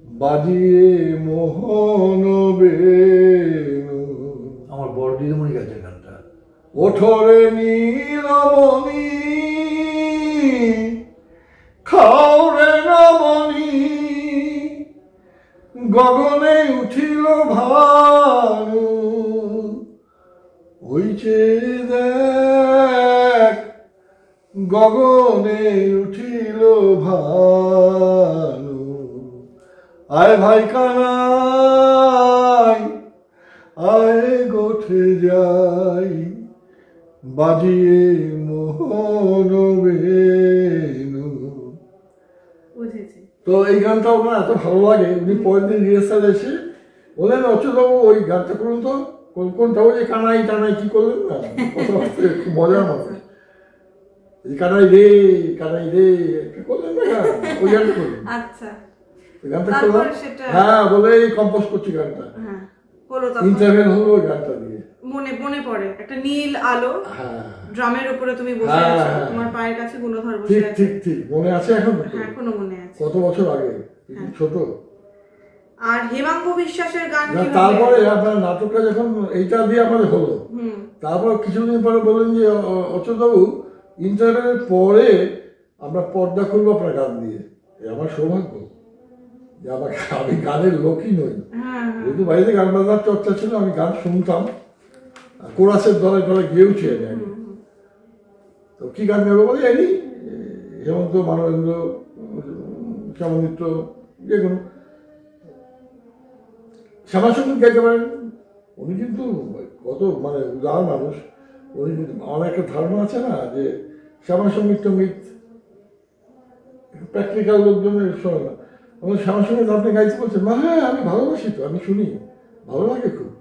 বাজিয়ে মোহন বেণু। আমার বড় দিদিমণি গাইছে গানটা। ওঠরে নীলমণি, খাওরে নমণি, গগনে উঠিল ভানু, ওই চেয়ে দেখ গগনে উঠিল ভানু। আয় ভাই কানাই, আয় গোঠে যাই, বাজিয়ে মোহন বেণু। তো এই গানটা ওনার এত ভালো লাগে, উনি পরের দিন রিহার্সাল এসে বললেন অচ্যুতবাবু ওই গানটা করুন তো। কোনটা ওই কানাই টানাই কি করলেন না, কথাবার্তা খুব মজার মানুষ। কানাই রে কানাই রে করলেন না গান, ওই গানটা করলেন। আচ্ছা, ওই গানটা তারপর করলাম, সেটা হ্যাঁ বলে কম্পোজ করছি গানটা, হ্যাঁ হলো। তখন ইন্টারভেল হলো ওই গানটা দিয়ে। মনে পড়ে একটা নীল আলো, হ্যাঁ ড্রামের উপরে তুমি বসে হ্যাঁ, আছো, হ্যাঁ। তোমার পায়ের কাছে গুণধর বসে ঠিক আছে। ঠিক ঠিক মনে আছে এখন, হ্যাঁ এখনো মনে আছে। কত বছর আগে, ছোট। আর হেমাঙ্গ বিশ্বাসের গান না, কিভাবে? তারপরে আপনার নাটকটা যখন এইটা দিয়ে আমাদের হলো, তারপর কিছুদিন পরে বললেন যে অচ্যুতবাবু ইন্টারভেলের পরে আমরা পর্দা খুলবো আপনার গান দিয়ে। আমার সৌভাগ্য যে আমি গানের লোকই নই, হ্যাঁ যেহেতু বাড়িতে গান বাজনার চর্চা ছিল, আমি গান শুনতাম, কোরাসের দলে দলে গেয়েছি আমি। তো কি গান গাবো বলে জানি, হেমন্ত, মানবেন্দ্র, শ্যামল মিত্র, যে কোনো শ্যামা সঙ্গীত গাইতে পারেন। উনি কিন্তু কত মানে উদার মানুষ, উনি কিন্তু, আমার একটা ধারণা আছে না যে শ্যামা সঙ্গীত টঙ্গীত প্র্যাকটিক্যাল লোকজনের শোনে না। আমাদের শ্যামা সঙ্গীত আপনি গাইতে বলছেন, মা হ্যাঁ আমি ভালোবাসি তো, আমি শুনি, ভালো লাগে খুব,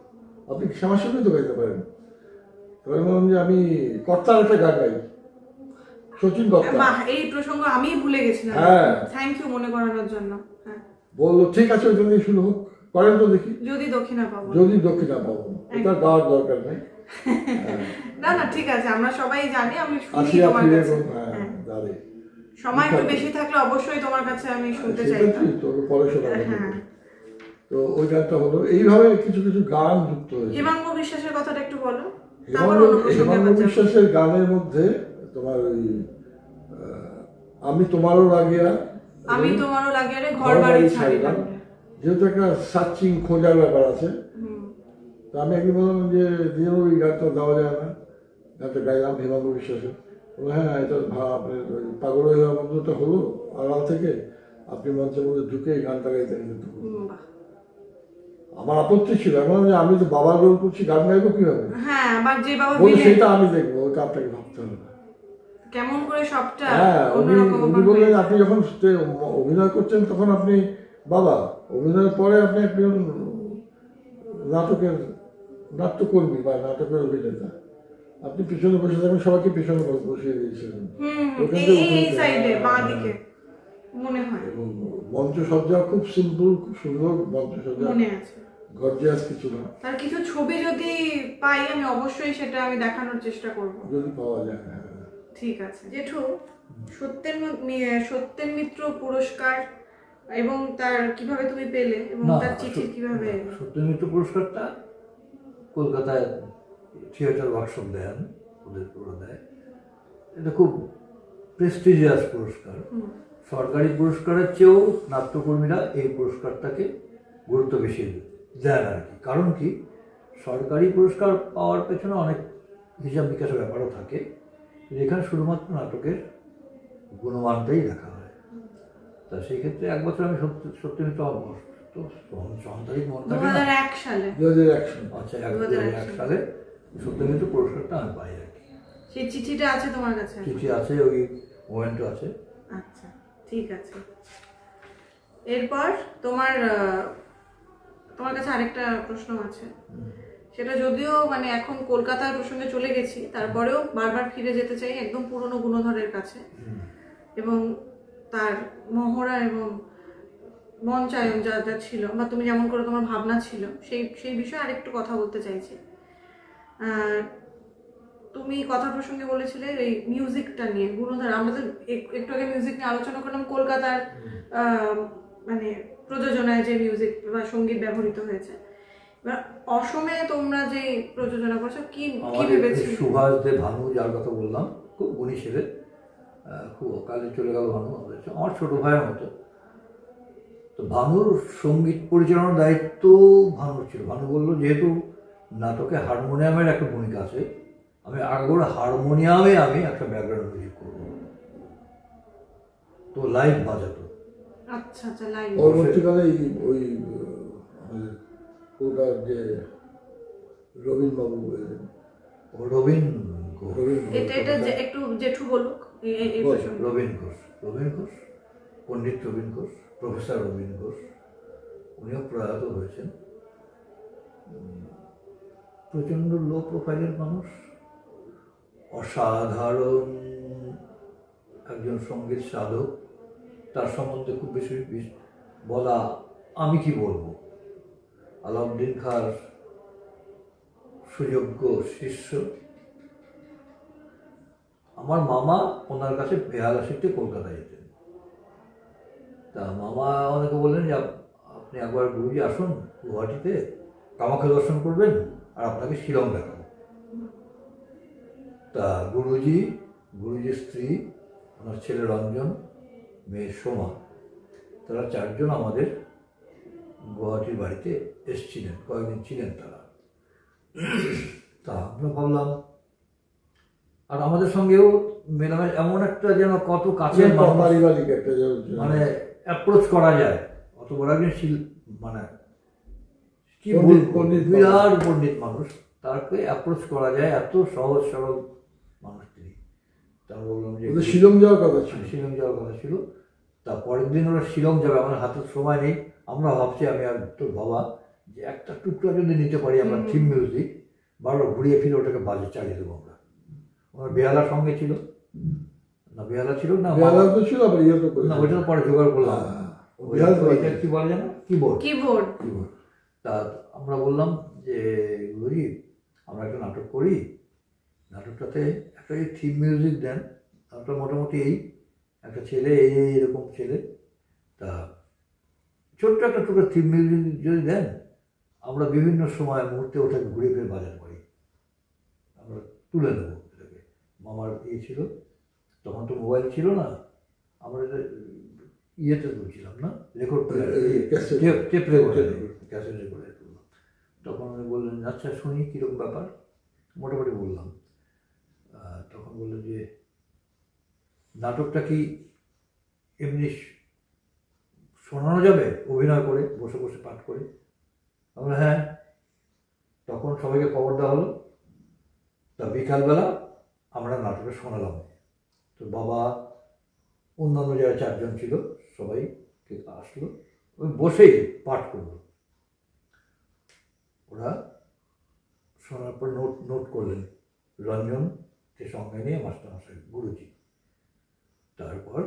আপনি শ্যামা সঙ্গীতও গাইতে পারেন। তবে বললাম যে আমি কর্তার একটা গান গাই, শচীন কর্তা। বাহ, এই প্রসঙ্গ আমি ভুলে গেছিলাম। হ্যাঁ। থ্যাংক ইউ মনে করানোর জন্য। হ্যাঁ, বললো ঠিক আছে ওইটা দিয়ে শুরু হোক, করেন তো দেখি, যদি দক্ষিণা পাবো। যদি দক্ষিণা পাবো, এটা গাওয়ার দরকার নেই। না না ঠিক আছে, আমরা সবাই জানি, আমি শুনি আসিয়া তোমার ফিরে কাছে। হ্যাঁ দাঁড়ে সময় একটু বেশি থাকলে অবশ্যই তোমার কাছে আমি শুনতে সেটা চাইতাম। ঠিক, তোকে পরে শোনাবো। হ্যাঁ। তো ওই গানটা হলো, এইভাবে কিছু কিছু গান যুক্ত হয়েছে। হেমাঙ্গ বিশ্বাসের কথাটা একটু বলো, তারপর হেমাঙ্গ অন্য প্রসঙ্গে হেমাঙ্গ আবার যাবো। বিশ্বাসের গানের মধ্যে তোমার ওই আমি তোমারও লাগিয়া, আমি তোমারও লাগে রে ঘর বাড়ি ছাড়িলাম। যেহেতু একটা সার্চিং খোঁজার ব্যাপার আছে, তো আমি একদিন বললাম যে দিন ওই গানটা দেওয়া যায় না, গানটা গাইলাম হেমাঙ্গ বিশ্বাসের। বললো হ্যাঁ এটা আপনার ওই পাগল হয়ে যাওয়া বন্ধুটা হলো আড়াল থেকে, আপনি মঞ্চের মধ্যে ঢুকে এই গানটা গাইতে কিন্তু। বাহ। আমার আপত্তি ছিল, আমি বললাম যে আমি তো বাবার রোল করছি, গান গাইবো কিভাবে? হ্যাঁ, আবার যে বাবা বলে villain, সেটা আমি দেখবো, ওইটা আপনাকে ভাবতে হবে না। কেমন করে সবটা হ্যাঁ অন্যরকম উনি ভাবে বললেন হয়েছে। আপনি যখন অভিনয় করছেন তখন আপনি বাবা, অভিনয়ের পরে আপনি একজন নাটকের নাট্যকর্মী বা নাটকের অভিনেতা, আপনি পিছনে বসে থাকবেন, সবাইকে পিছনে বসিয়ে দিয়েছিলেন ওখান থেকে এই উঠে সাইডে যেতে। বাঁ দিকে মনে হয়, এবং মঞ্চসজ্জা খুব সিম্পল, খুব সুন্দর মঞ্চসজ্জা, মনে আছে। গর্জিয়াস কিছু না, তার কিছু ছবি যদি পাই আমি অবশ্যই সেটা আমি দেখানোর চেষ্টা করব। যদি পাওয়া যায়। হ্যাঁ ঠিক আছে জেঠু, সত্যেন মিত্র পুরস্কার এবং তার কিভাবে তুমি পেলে এবং না, তার চিঠি কিভাবে এলো? সত্যেন মিত্র পুরস্কারটা কলকাতায় থিয়েটার ওয়ার্কশপ দেন, ওরা দেয়। এটা খুব প্রেস্টিজিয়াস পুরস্কার। সরকারি পুরস্কারের চেয়েও নাট্যকর্মীরা এই পুরস্কারটাকে গুরুত্ব বেশি দেন আর কি। কারণ কি, সরকারি পুরস্কার পাওয়ার পেছনে অনেক হিসাব নিকাশের ব্যাপারও থাকে, এখানে শুধুমাত্র নাটকের গুণমানটাই দেখা হয়। তা সেই ক্ষেত্রে এক বছর আমি সত্যি মিত্র তো সন্তানিক মন থাকে না। 2001 সালে 2001 সালে। আচ্ছা, 2001 সালে সত্যমিত্র পুরস্কারটা আমি পাই আর কি। সেই চিঠিটা আছে তোমার কাছে? চিঠি আছে, ওই মোমেন্টও আছে। আচ্ছা ঠিক আছে। এরপর তোমার কাছে আরেকটা প্রশ্ন আছে, সেটা যদিও মানে এখন কলকাতার প্রসঙ্গে চলে গেছি, তারপরেও বারবার ফিরে যেতে চাই একদম পুরনো গুণধরের কাছে এবং তার মহড়া এবং মঞ্চায়ন যা যা ছিল, বা তুমি যেমন করে তোমার ভাবনা ছিল, সেই বিষয়ে আরেকটু কথা বলতে চাইছি। তুমি কথা প্রসঙ্গে বলেছিলে এই মিউজিকটা নিয়ে, গুণধর, আমাদের একটু আগে মিউজিক নিয়ে আলোচনা করলাম, কলকাতার মানে প্রযোজনায় যে মিউজিক বা সঙ্গীত ব্যবহৃত হয়েছে। এবার অসমে তোমরা যে প্রযোজনা করছো, কি ভেবেছিলে? সুভাষ দে ভানু, যার কথা বললাম, খুব গুণী ছেলে, খুব অকালে চলে গেল ভানু, আমার ছোট ভাইয়ের মতো। তো ভানুর সঙ্গীত পরিচালনার দায়িত্ব ভানুর ছিল। ভানু বললো যেহেতু নাটকে হারমোনিয়ামের একটা ভূমিকা আছে, আমি আগে হারমোনিয়ামে আমি একটা ব্যাকগ্রাউন্ড মিউজিক করব। তো লাইভ বাজাতো। আচ্ছা আচ্ছা, লাইভ। পরবর্তীকালে ওই কলকাতার যে রবীন বাবু, রবীন এটা একটু জেঠু বলুক এই প্রসঙ্গে। রবীন ঘোষ, পণ্ডিত রবীন ঘোষ, প্রফেসর রবীন ঘোষ, উনিও প্রয়াত হয়েছেন। প্রচণ্ড লো প্রোফাইলের মানুষ, অসাধারণ একজন সঙ্গীত সাধক, তার সম্বন্ধে খুব বেশি বলা আমি কি বলবো। আলাউদ্দিন খাঁর সুযোগ্য শিষ্য। আমার মামা ওনার কাছে বেহালা শিখতে কলকাতায় যেতেন। তা মামা অনেকে বললেন যে আপনি একবার গুরুজি আসুন গুয়াহাটিতে, কামাখ্যা দর্শন করবেন আর আপনাকে শিলং দেখাবো। তা গুরুজির স্ত্রী, ওনার ছেলে রঞ্জন, মেয়ে সোমা, তারা চারজন আমাদের গুয়াহাটির বাড়িতে এসেছিলেন, কয়েকদিন ছিলেন তারা। তা আমরা ভাবলাম, আর আমাদের সঙ্গেও মেলামেশ এমন একটা যেন কত কাছের পারিবারিক একটা মানে অ্যাপ্রোচ করা যায়, অত বড় একজন মানে কি বিরাট পণ্ডিত মানুষ, তাকে অ্যাপ্রোচ করা যায়, এত সহজ সরল মানুষ তিনি। তা বললাম যে শিলং যাওয়ার কথা ছিল। শিলং যাওয়ার কথা ছিল। তা পরের দিন ওরা শিলং যাবে, আমার হাতে সময় নেই। আমরা ভাবছি, আমি আর তোর বাবা, যে একটা টুকরা যদি নিতে পারি আমরা থিম মিউজিক, বারবার ঘুরিয়ে ফিরে ওটাকে বাজে চালিয়ে দেবো আমরা। ওনার বেহালার সঙ্গে ছিল না, বেহালা ছিল না, তো ছিল, না ওইটা তো পরে জোগাড় করলাম। কি বলে জানো, কিবোর্ড। তা আমরা বললাম যে গুরুজি আমরা একটা নাটক করি, নাটকটাতে একটা থিম মিউজিক দেন। নাটকটা মোটামুটি এই একটা ছেলে, এরকম ছেলে, তা ছোট্ট একটা টুকরো থিম মিউজিক যদি দেন, আমরা বিভিন্ন সময় মুহূর্তে ওটাকে ঘুরে ফিরে বাজার করি, আমরা তুলে নেবো এটাকে। মামার ছিল তখন, তো মোবাইল ছিল না, আমরা এটা ইয়েতে তুলছিলাম না, record player, tape recorder, cassette recorder তুললাম। তখন উনি বললেন আচ্ছা শুনি কীরকম ব্যাপার, মোটামুটি বললাম। তখন বললেন যে নাটকটা কি এমনি শোনানো যাবে, অভিনয় করে, বসে বসে পাঠ করে? আমরা হ্যাঁ। তখন সবাইকে খবর দেওয়া হলো। তা বিকালবেলা আমরা নাটকটা শোনালাম। তো বাবা, অন্যান্য যারা চারজন ছিল সবাই আসলো, ওই বসেই পাঠ করলো। ওরা শোনার পর নোট করলেন, রঞ্জনকে সঙ্গে নিয়ে মাস্টারমশাই গুরুজি। তারপর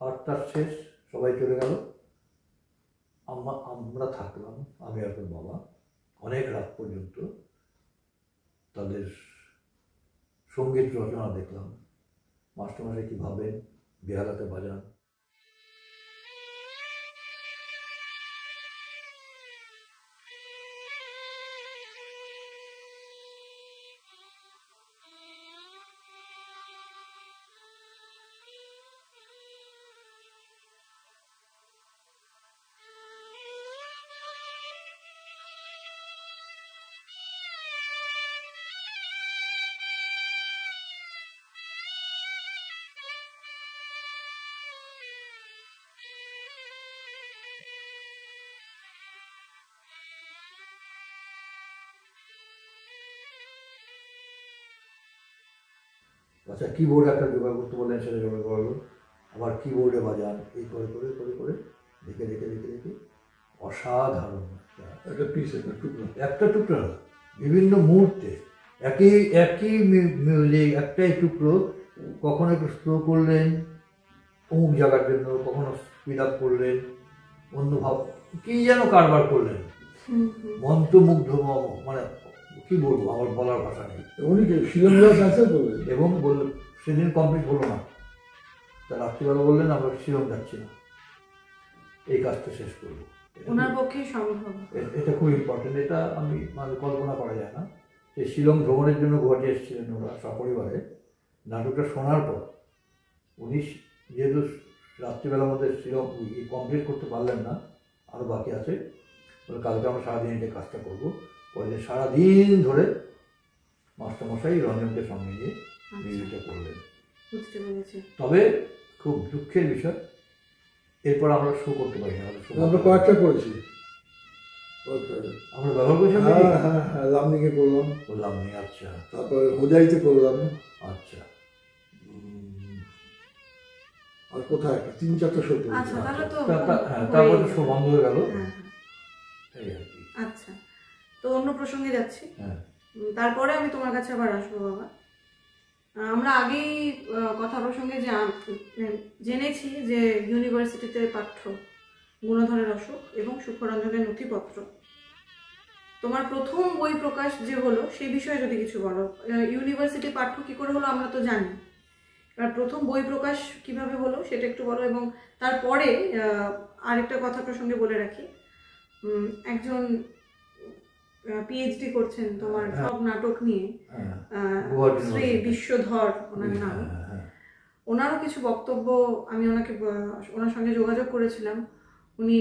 পাঠটার শেষ, সবাই চলে গেল, আমরা থাকলাম, আমি আর বাবা অনেক রাত পর্যন্ত তাদের সঙ্গীত রচনা দেখলাম, মাস্টারমশাই কী ভাবেন, বেহালাতে বাজান। আচ্ছা, কিবোর্ড একটা জোগাড় করতে বললেন, সেটা জোগাড় করলো। আবার কিবোর্ডে বাজান, এই করে করে করে করে দেখে দেখে দেখে দেখে অসাধারণ একটা পিস, একটা টুকরা বিভিন্ন মুহূর্তে একই মিউজিক, একটাই টুকরো, কখনো একটু স্লো করলেন অমুক জায়গার জন্য, কখনো স্পিড আপ করলেন, অন্য ভাব কি যেন কারবার করলেন, মন্ত্রমুগ্ধ, মানে কি বলবো, আমার বলার ভাষা নেই। এবং বললেন সেদিন কমপ্লিট হলো না, তা রাত্রিবেলা বললেন আমরা শিলং যাচ্ছি না, এই কাজটা শেষ করবো। ওনার পক্ষে সম্ভব, এটা খুব ইম্পর্টেন্ট, এটা আমি মানে কল্পনা করা যায় না। যে শিলং ভ্রমণের জন্য গুয়াহাটি এসেছিলেন ওরা সপরিবারে। নাটকটা শোনার পর উনি যেহেতু রাত্রিবেলার মধ্যে শিলং কমপ্লিট করতে পারলেন না, আরও বাকি আছে, বলে কালকে আমরা সারাদিন এটা কাজটা করবো। পরের দিন সারাদিন ধরে মাস্টারমশাই রঞ্জনকে সঙ্গে নিয়ে মিউজিকটা করলেন। তবে খুব দুঃখের বিষয়, এরপর আমরা শো করতে পারি না। আমরা কয়েকটা করেছি, আমরা ব্যবহার করেছি, লামনিকে করলাম, লামনি, আচ্ছা, তারপরে হোজাইতে করলাম, আচ্ছা, আর কোথায় 3-4টা শো করেছি। তারপর তো শো বন্ধ হয়ে গেল। আচ্ছা, তো অন্য প্রসঙ্গে যাচ্ছি। তারপরে আমি তোমার কাছে আবার আসবো বাবা। আমরা আগেই কথা প্রসঙ্গে জেনেছি যে ইউনিভার্সিটিতে পাঠ্য গুণধরের অসুখ এবং সূক্ষ্মরঞ্জনের নথিপত্র, তোমার প্রথম বই প্রকাশ যে হলো সেই বিষয়ে যদি কিছু বলো। ইউনিভার্সিটি পাঠ্য কি করে হলো আমরা তো জানি, এবার প্রথম বই প্রকাশ কিভাবে হলো সেটা একটু বলো। এবং তারপরে আরেকটা কথা প্রসঙ্গে বলে রাখি, একজন পিএইচডি করছেন তোমার সব নাটক নিয়ে, শ্রী বিশ্বধর ওনার নাম, ওনারও কিছু বক্তব্য, আমি ওনার সঙ্গে যোগাযোগ করেছিলাম, উনি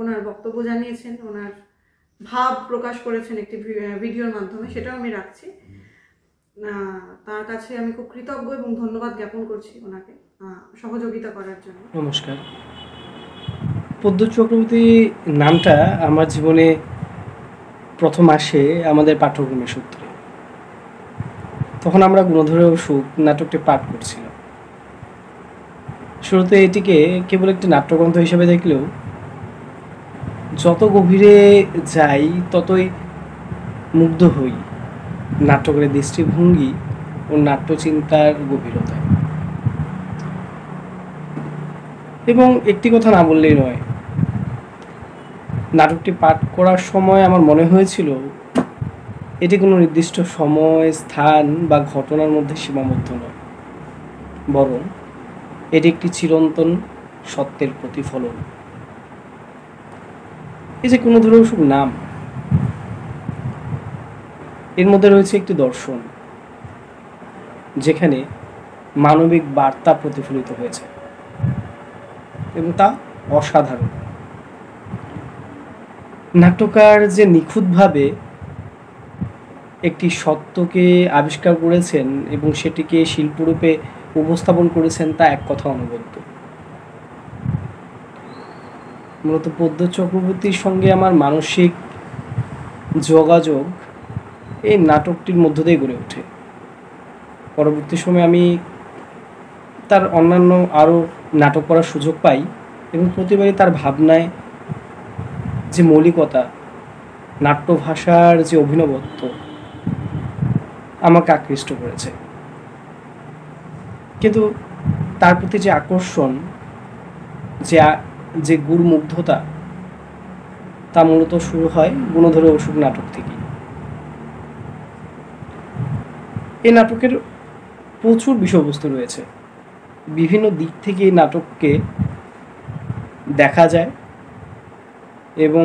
ওনার বক্তব্য জানিয়েছেন, ওনার ভাব প্রকাশ করেছেন একটি ভিডিওর মাধ্যমে, সেটাও আমি রাখছি। তার কাছে আমি খুব কৃতজ্ঞ এবং ধন্যবাদ জ্ঞাপন করছি ওনাকে সহযোগিতা করার জন্য। নমস্কার। প্রদ্যোৎ চক্রবর্তী নামটা আমার জীবনে প্রথম আসে আমাদের পাঠ্যক্রমের সূত্রে। তখন আমরা গুণধরের অসুখ নাটকটি পাঠ করছিলাম। শুরুতে এটিকে কেবল একটি নাট্যগ্রন্থ হিসেবে দেখলেও যত গভীরে যাই ততই মুগ্ধ হই নাটকের দৃষ্টিভঙ্গি ও নাট্যচিন্তার গভীরতায়। এবং একটি কথা না বললেই নয়, নাটকটি পাঠ করার সময় আমার মনে হয়েছিল এটি কোনো নির্দিষ্ট সময়, স্থান বা ঘটনার মধ্যে সীমাবদ্ধ নয়, বরং এটি একটি চিরন্তন সত্যের প্রতিফলন। এই যে গুণধরের অসুখ নাম, এর মধ্যে রয়েছে একটি দর্শন যেখানে মানবিক বার্তা প্রতিফলিত হয়েছে এবং তা অসাধারণ। নাট্যকার যে নিখুঁতভাবে একটি সত্যকে আবিষ্কার করেছেন এবং সেটিকে শিল্পরূপে উপস্থাপন করেছেন তা এক কথা অনবদ্য। মূলত প্রদ্যোৎ চক্রবর্তীর সঙ্গে আমার মানসিক যোগাযোগ এই নাটকটির মধ্য দিয়ে গড়ে ওঠে। পরবর্তী সময়ে আমি তার অন্যান্য আরও নাটক করার সুযোগ পাই এবং প্রতিবারই তার ভাবনায় যে মৌলিকতা, নাট্যভাষার যে অভিনবত্ব আমাকে আকৃষ্ট করেছে। কিন্তু তার প্রতি যে আকর্ষণ, যে গুরুমুগ্ধতা, তা মূলত শুরু হয় গুণধরের অসুখ নাটক থেকে। এই নাটকের প্রচুর বিষয়বস্তু রয়েছে, বিভিন্ন দিক থেকে এই নাটককে দেখা যায় এবং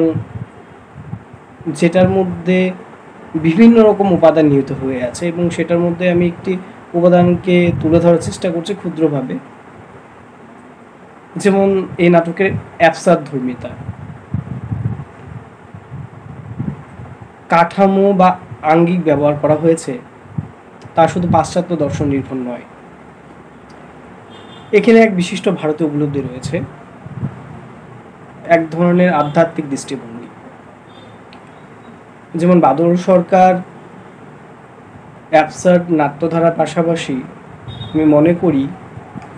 যেটার মধ্যে বিভিন্ন রকম উপাদান নিহিত হয়ে আছে এবং সেটার মধ্যে আমি একটি উপাদানকে তুলে ধরার চেষ্টা করছি ক্ষুদ্রভাবে। যেমন এই নাটকের অ্যাবসার্ড ধর্মিতা, কাঠামো বা আঙ্গিক ব্যবহার করা হয়েছে তা শুধু পাশ্চাত্য দর্শন নির্ভর নয়। এখানে এক বিশিষ্ট ভারতীয় উপলব্ধি রয়েছে, এক ধরনের আধ্যাত্মিক দৃষ্টিভঙ্গি। যেমন বাদল সরকার অ্যাবসার্ড নাট্যধারার পাশাপাশি আমি মনে করি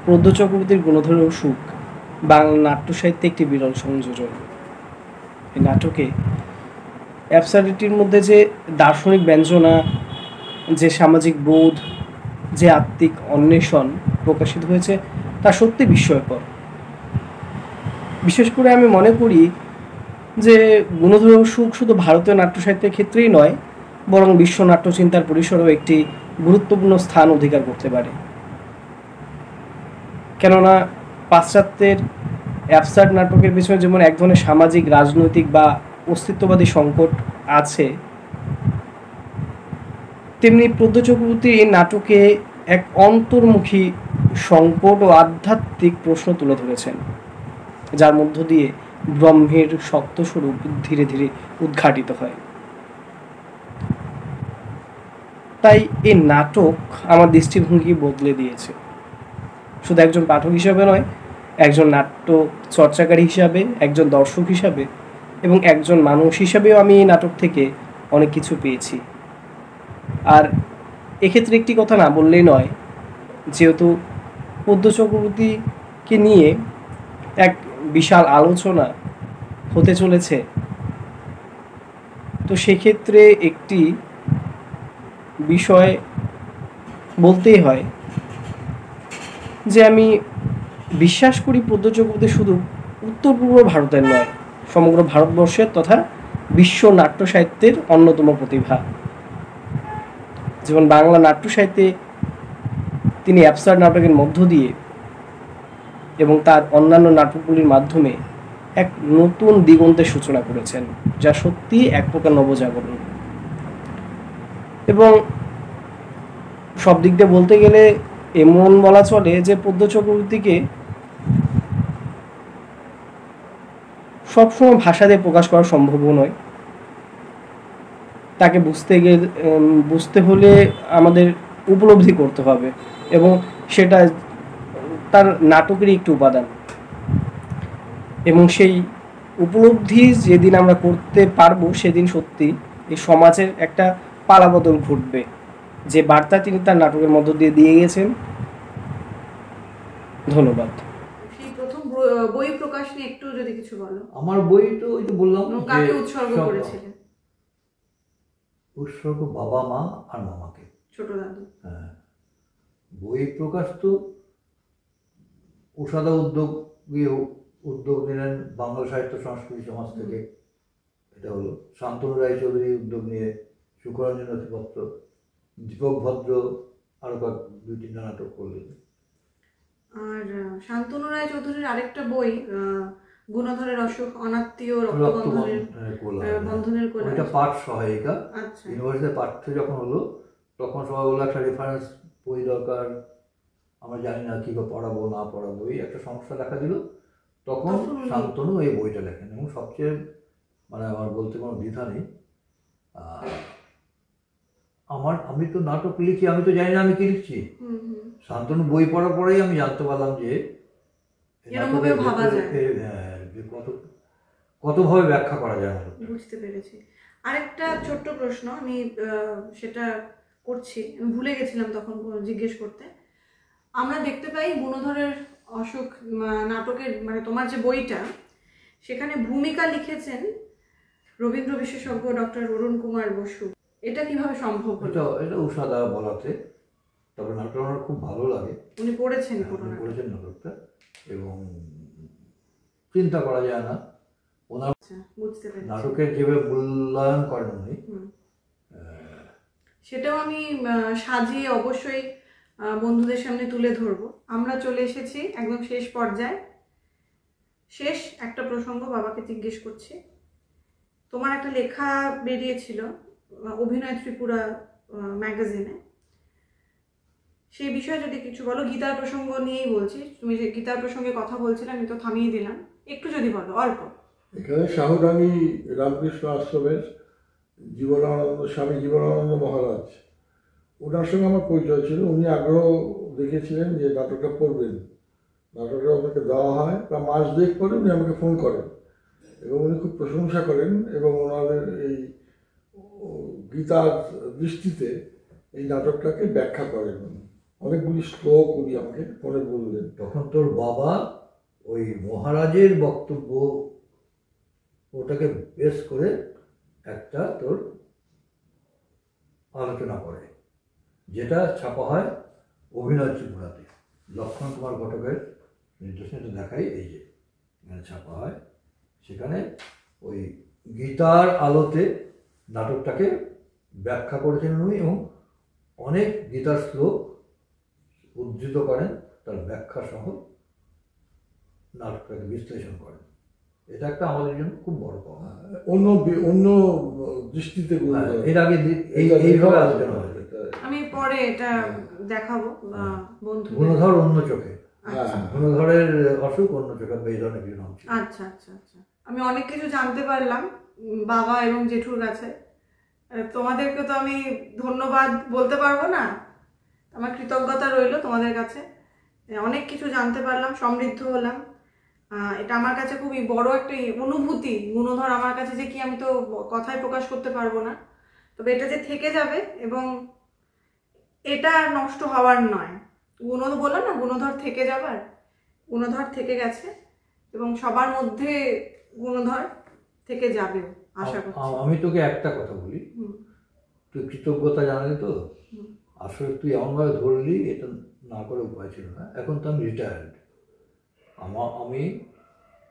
প্রদ্যোৎ চক্রবর্তীর গুণধরের অসুখ বাংলা নাট্য সাহিত্যে একটি বিরল সংযোজন। এই নাটকে অ্যাবসার্ডিটির মধ্যে যে দার্শনিক ব্যঞ্জনা, যে সামাজিক বোধ, যে আত্মিক অন্বেষণ প্রকাশিত হয়েছে তা সত্যি বিস্ময়কর। বিশেষ করে আমি মনে করি যে গুণধরের অসুখ শুধু ভারতীয় নাট্য সাহিত্যের ক্ষেত্রেই নয়, বরং বিশ্ব নাট্যচিন্তার পরিসরেও একটি গুরুত্বপূর্ণ স্থান অধিকার করতে পারে। কেননা পাশ্চাত্যের অ্যাবসার্ড নাটকের পিছনে যেমন এক ধরনের সামাজিক, রাজনৈতিক বা অস্তিত্ববাদী সংকট আছে, তেমনি প্রদ্যোৎ চক্রবর্তী এই নাটকে এক অন্তর্মুখী সংকট ও আধ্যাত্মিক প্রশ্ন তুলে ধরেছেন, যার মধ্য দিয়ে ব্রহ্মের সত্যস্বরূপ ধীরে ধীরে উদ্ঘাটিত হয়। তাই এই নাটক আমার দৃষ্টিভঙ্গি বদলে দিয়েছে, শুধু একজন পাঠক হিসাবে নয়, একজন নাট্য চর্চাকারী হিসাবে, একজন দর্শক হিসাবে এবং একজন মানুষ হিসাবেও আমি এই নাটক থেকে অনেক কিছু পেয়েছি। আর এক্ষেত্রে একটি কথা না বললেই নয়, যেহেতু প্রদ্যোৎ চক্রবর্তীকে নিয়ে এক বিশাল আলোচনা হতে চলেছে, তো সেক্ষেত্রে একটি বিষয় বলতেই হয় যে আমি বিশ্বাস করি পদ্ম চক্রবর্তী শুধু উত্তর পূর্ব ভারতের নয়, সমগ্র ভারতবর্ষের তথা বিশ্ব নাট্য সাহিত্যের অন্যতম প্রতিভা। যেমন বাংলা নাট্য সাহিত্যে তিনি অ্যাবসার্ড নাটকের মধ্য দিয়ে এবং তার অন্যান্য নাটকগুলির মাধ্যমে এক নতুন দিগন্তের সূচনা করেছেন, যা সত্যি এক প্রকার নবজাগরণ। এবং সব দিক দিয়ে বলতে গেলে এমন বলা চলে যে পদ্ম চক্রবর্তীকে সবসময় ভাষা দিয়ে প্রকাশ করা সম্ভব নয়। তাকে বুঝতে হলে আমাদের উপলব্ধি করতে হবে, এবং সেটা তার নাটকেরই একটি উপাদান। এবং সেই উপলব্ধি যেদিন আমরা করতে পারবো, সেদিন সত্যি এই সমাজের একটা পালাবদল ঘটবে, যে বার্তা তিনি তার নাটকের মধ্য দিয়ে দিয়ে গেছেন। ধন্যবাদ। সেই প্রথম বই প্রকাশ নিয়ে একটু যদি কিছু বলো। আমার বই তো ওই তো বললাম, কাকে উৎসর্গ করেছিলেন? উৎসর্গ বাবা, মা আর মামাকে, ছোট দাদু। হ্যাঁ। বই প্রকাশ তো উষাদা উদ্যোগ নিলেন বাংলা সাহিত্য সংস্কৃতি সমাজ থেকে, এটা হলো। শান্তনু রায়চৌধুরী উদ্যোগ নিয়ে সুখরঞ্জন নথিপত্র, দীপক ভদ্র আরো 2-3টা নাটক করলেন। আর শান্তনু রায়চৌধুরীর আরেকটা বই গুণধরের অসুখ, অনাত্মীয় বন্ধনের কোলা, এটা পাঠ সহায়িকা। আচ্ছা। ইউনিভার্সিটিতে পাঠ্য যখন হলো তখন সবাই বললো একটা রেফারেন্স বই দরকার, আমরা জানি না কি পড়াবো না পড়াবো, এই একটা সমস্যা দেখা দিল। তখন শান্তনু এই বইটা লেখেন, এবং সবচেয়ে মানে আমার বলতে কোনো দ্বিধা নেই, আমি তো নাটক লিখি, আমি তো জানি না আমি কি লিখছি। শান্তনু বই পড়ার পরেই আমি জানতে পারলাম যে কতভাবে ব্যাখ্যা করা যায়। বুঝতে পেরেছি। আরেকটা ছোট্ট প্রশ্ন আমি সেটা করছি, আমি ভুলে গেছিলাম তখন জিজ্ঞেস করতে। আমরা দেখতে পাই গুণধরের অসুখ নাটকের, মানে তোমার যে বইটা, সেখানে ভূমিকা লিখেছেন রবীন্দ্র বিশেষজ্ঞ ডক্টর অরুণ কুমার বসু। এটা কিভাবে সম্ভব হলো? এটা উষাদা বলাতে, তবে নাটকটা আমার খুব ভালো লাগে। উনি পড়েছেন নাটকটা, এবং চিন্তা করা যায় না ওনার নাটকের যেভাবে মূল্যায়ন করেন উনি, সেটাও আমি সাজিয়ে অবশ্যই বন্ধুদের সামনে তুলে ধরবো। আমরা চলে এসেছি একদম শেষ পর্যায়ে। শেষ একটা প্রসঙ্গ বাবাকে জিজ্ঞেস করছি। তোমার একটা লেখা বেরিয়েছিল অভিনয় ত্রিপুরা ম্যাগাজিনে, সেই বিষয়ে যদি কিছু বলো। গীতার প্রসঙ্গ নিয়েই বলছি, তুমি যে গীতার প্রসঙ্গে কথা বলছিলে আমি তো থামিয়ে দিলাম, একটু যদি বলো অল্প। এখানে সাহুরানী রামকৃষ্ণ আশ্রমের স্বামী জীবনানন্দ মহারাজ, ওনার সঙ্গে আমার পরিচয় ছিল। উনি আগ্রহ দেখেছিলেন যে নাটকটা পড়বেন, নাটকটা ওনাকে দেওয়া হয়, প্রায় মাস 2 পরে উনি আমাকে ফোন করেন এবং উনি খুব প্রশংসা করেন, এবং ওনাদের এই গীতার দৃষ্টিতে এই নাটকটাকে ব্যাখ্যা করেন। অনেকগুলি শ্লোক উনি আমাকে ফোনে বললেন। তখন তোর বাবা ওই মহারাজের বক্তব্য ওটাকে বেস করে একটা তোর আলোচনা করে, যেটা ছাপা হয় অভিনয় ত্রিপুরাতে। লক্ষ্মণ কুমার ঘটকের নির্দেশনা দেখাই, এই যে এখানে ছাপা হয়, সেখানে ওই গীতার আলোতে নাটকটাকে ব্যাখ্যা করেছেন উনি, এবং অনেক গীতার শ্লোক উদ্ধৃত করেন, তার ব্যাখ্যা সহ নাটকটাকে বিশ্লেষণ করেন। এটা একটা আমাদের জন্য খুব বড় পাওয়া। অন্য দৃষ্টিতে এর আগে এইভাবে আলোচনা হয়। আমি পরে এটা দেখাবো বন্ধু। গুণধর অন্য চোখে, গুণধরের অসুখ অন্য চোখে, এই ধরনের কিছু নাম। আচ্ছা আচ্ছা আচ্ছা, আমি অনেক কিছু জানতে পারলাম বাবা এবং জেঠুর কাছে। তোমাদেরকে তো আমি ধন্যবাদ বলতে পারবো না, আমার কৃতজ্ঞতা রইল তোমাদের কাছে। অনেক কিছু জানতে পারলাম, সমৃদ্ধ হলাম। এটা আমার কাছে খুবই বড় একটা অনুভূতি। গুণধর আমার কাছে যে কি, আমি তো কথায় প্রকাশ করতে পারবো না, তবে এটা যে থেকে যাবে এবং এটা নষ্ট হওয়ার নয়। গুণধর বললাম না, গুণধর থেকে যাবার, গুণধর থেকে গেছে এবং সবার মধ্যে গুণধর থেকে যাবে আশা করছি। আমি তোকে একটা কথা বলি, তুই কৃতজ্ঞতা জানালি তো, আসলে তুই এমনভাবে ধরলি, এটা না করে উপায় ছিল না। এখন তো আমি রিটায়ার্ড। আমি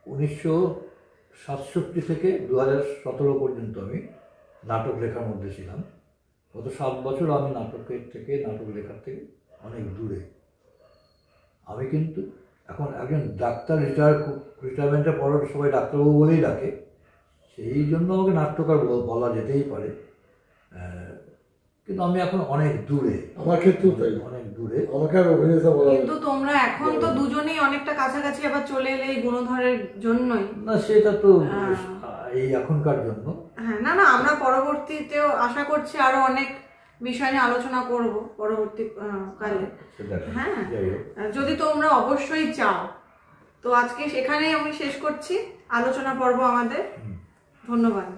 1967 থেকে 2017 পর্যন্ত আমি নাটক লেখার মধ্যে ছিলাম। গত 7 বছর আমি নাটক লেখার থেকে অনেক দূরে। আমি কিন্তু এখন একজন ডাক্তার, রিটায়ারমেন্টের পর সবাই ডাক্তারবাবু বলেই ডাকে, সেই জন্য আমাকে নাট্যকার বলা যেতেই পারে। কিন্তু আমি এখন অনেক দূরে, আমার ক্ষেত্রেও তাই, অনেক দূরে। আমাকে আর অভিনেতা বলা কিন্তু তোমরা এখন তো দুজনেই অনেকটা কাছাকাছি আবার চলে এলে এই গুণধরের জন্যই। না, সেটা তো এই এখনকার জন্য। হ্যাঁ, না না, আমরা পরবর্তীতেও আশা করছি আরো অনেক বিষয় নিয়ে আলোচনা করব পরবর্তী কালে। হ্যাঁ, যদি তোমরা অবশ্যই চাও। তো আজকে সেখানেই আমি শেষ করছি আলোচনা পর্ব আমাদের। ধন্যবাদ।